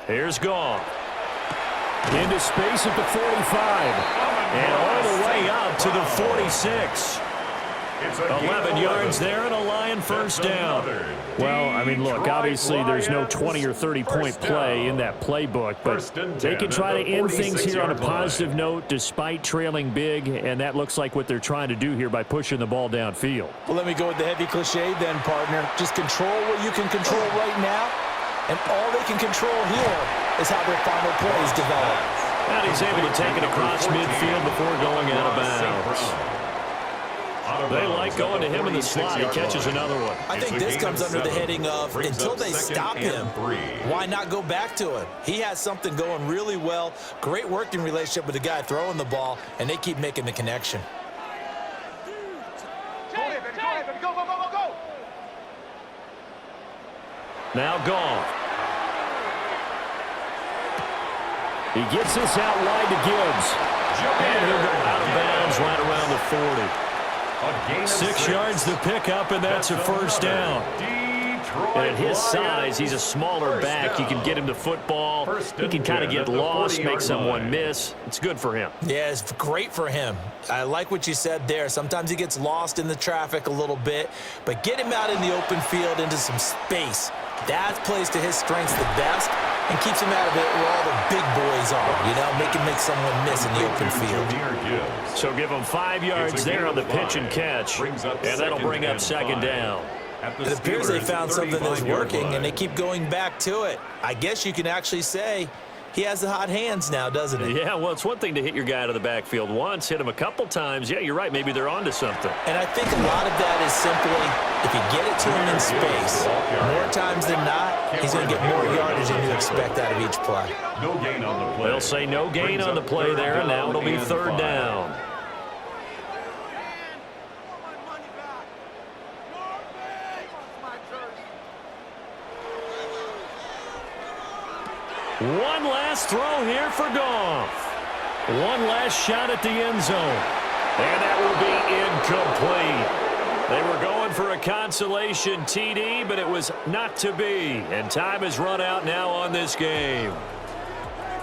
Here's Goff. Into space at the 45. And all the way up to the 46. 11 yards there and a Lion first down. Well, I mean, look, obviously there's no 20 or 30-point play in that playbook, but they can try to end things here on a positive note despite trailing big, and that looks like what they're trying to do here by pushing the ball downfield. Well, let me go with the heavy cliche then, partner. Just control what you can control right now, and all they can control here is how their final plays develop. And he's able to take it across midfield before going out of bounds. They like going to him in the slot. He catches another one. I think this comes under the heading of until they stop him, why not go back to him? He has something going really well. Great working relationship with the guy throwing the ball, and they keep making the connection. Go. Now Goff. He gets this out wide to Gibbs. And he'll go out of bounds right around the 40. 6 yards the pickup, and that's a first down. And at his size, he's a smaller back. You can get him to football. He can kind of get lost, make someone miss. It's good for him. Yeah, it's great for him. I like what you said there. Sometimes he gets lost in the traffic a little bit, but get him out in the open field into some space. That plays to his strengths the best and keeps him out of it where all the big boys are, you know, make someone miss in the open field. So give him 5 yards there on the pitch and catch, and that'll bring up second down. It appears they found something that's working, and they keep going back to it. I guess you can actually say he has the hot hands now, doesn't he? Yeah, well, it's one thing to hit your guy out of the backfield once, hit him a couple times. Yeah, you're right. Maybe they're onto something. And I think a lot of that is simply if you get it to him in space, more times than not, he's going to get more yardage than you expect out of each play. No gain on the play. They'll say no gain on the play there, and now it'll be third down. One last throw here for Goff. One last shot at the end zone. And that will be incomplete. They were going for a consolation TD, but it was not to be. And time has run out now on this game.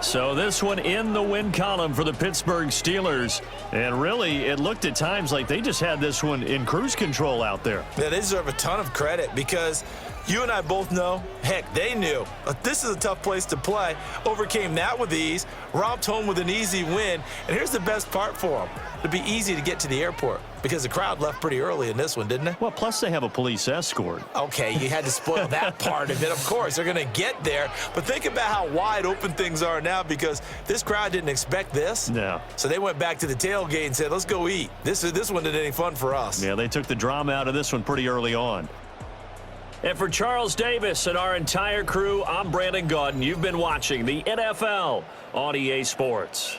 So this one in the win column for the Pittsburgh Steelers. And really, it looked at times like they just had this one in cruise control out there. Yeah, they deserve a ton of credit because you and I both know, heck, they knew. This is a tough place to play. Overcame that with ease, romped home with an easy win. And here's the best part for them. It'd be easy to get to the airport because the crowd left pretty early in this one, didn't they? Well, plus they have a police escort. Okay, you had to spoil that part of it. Of course, they're going to get there. But think about how wide open things are now because this crowd didn't expect this. No. So they went back to the tailgate and said, let's go eat. This one didn't any fun for us. Yeah, they took the drama out of this one pretty early on. And for Charles Davis and our entire crew, I'm Brandon Gaudin. You've been watching the NFL on EA Sports.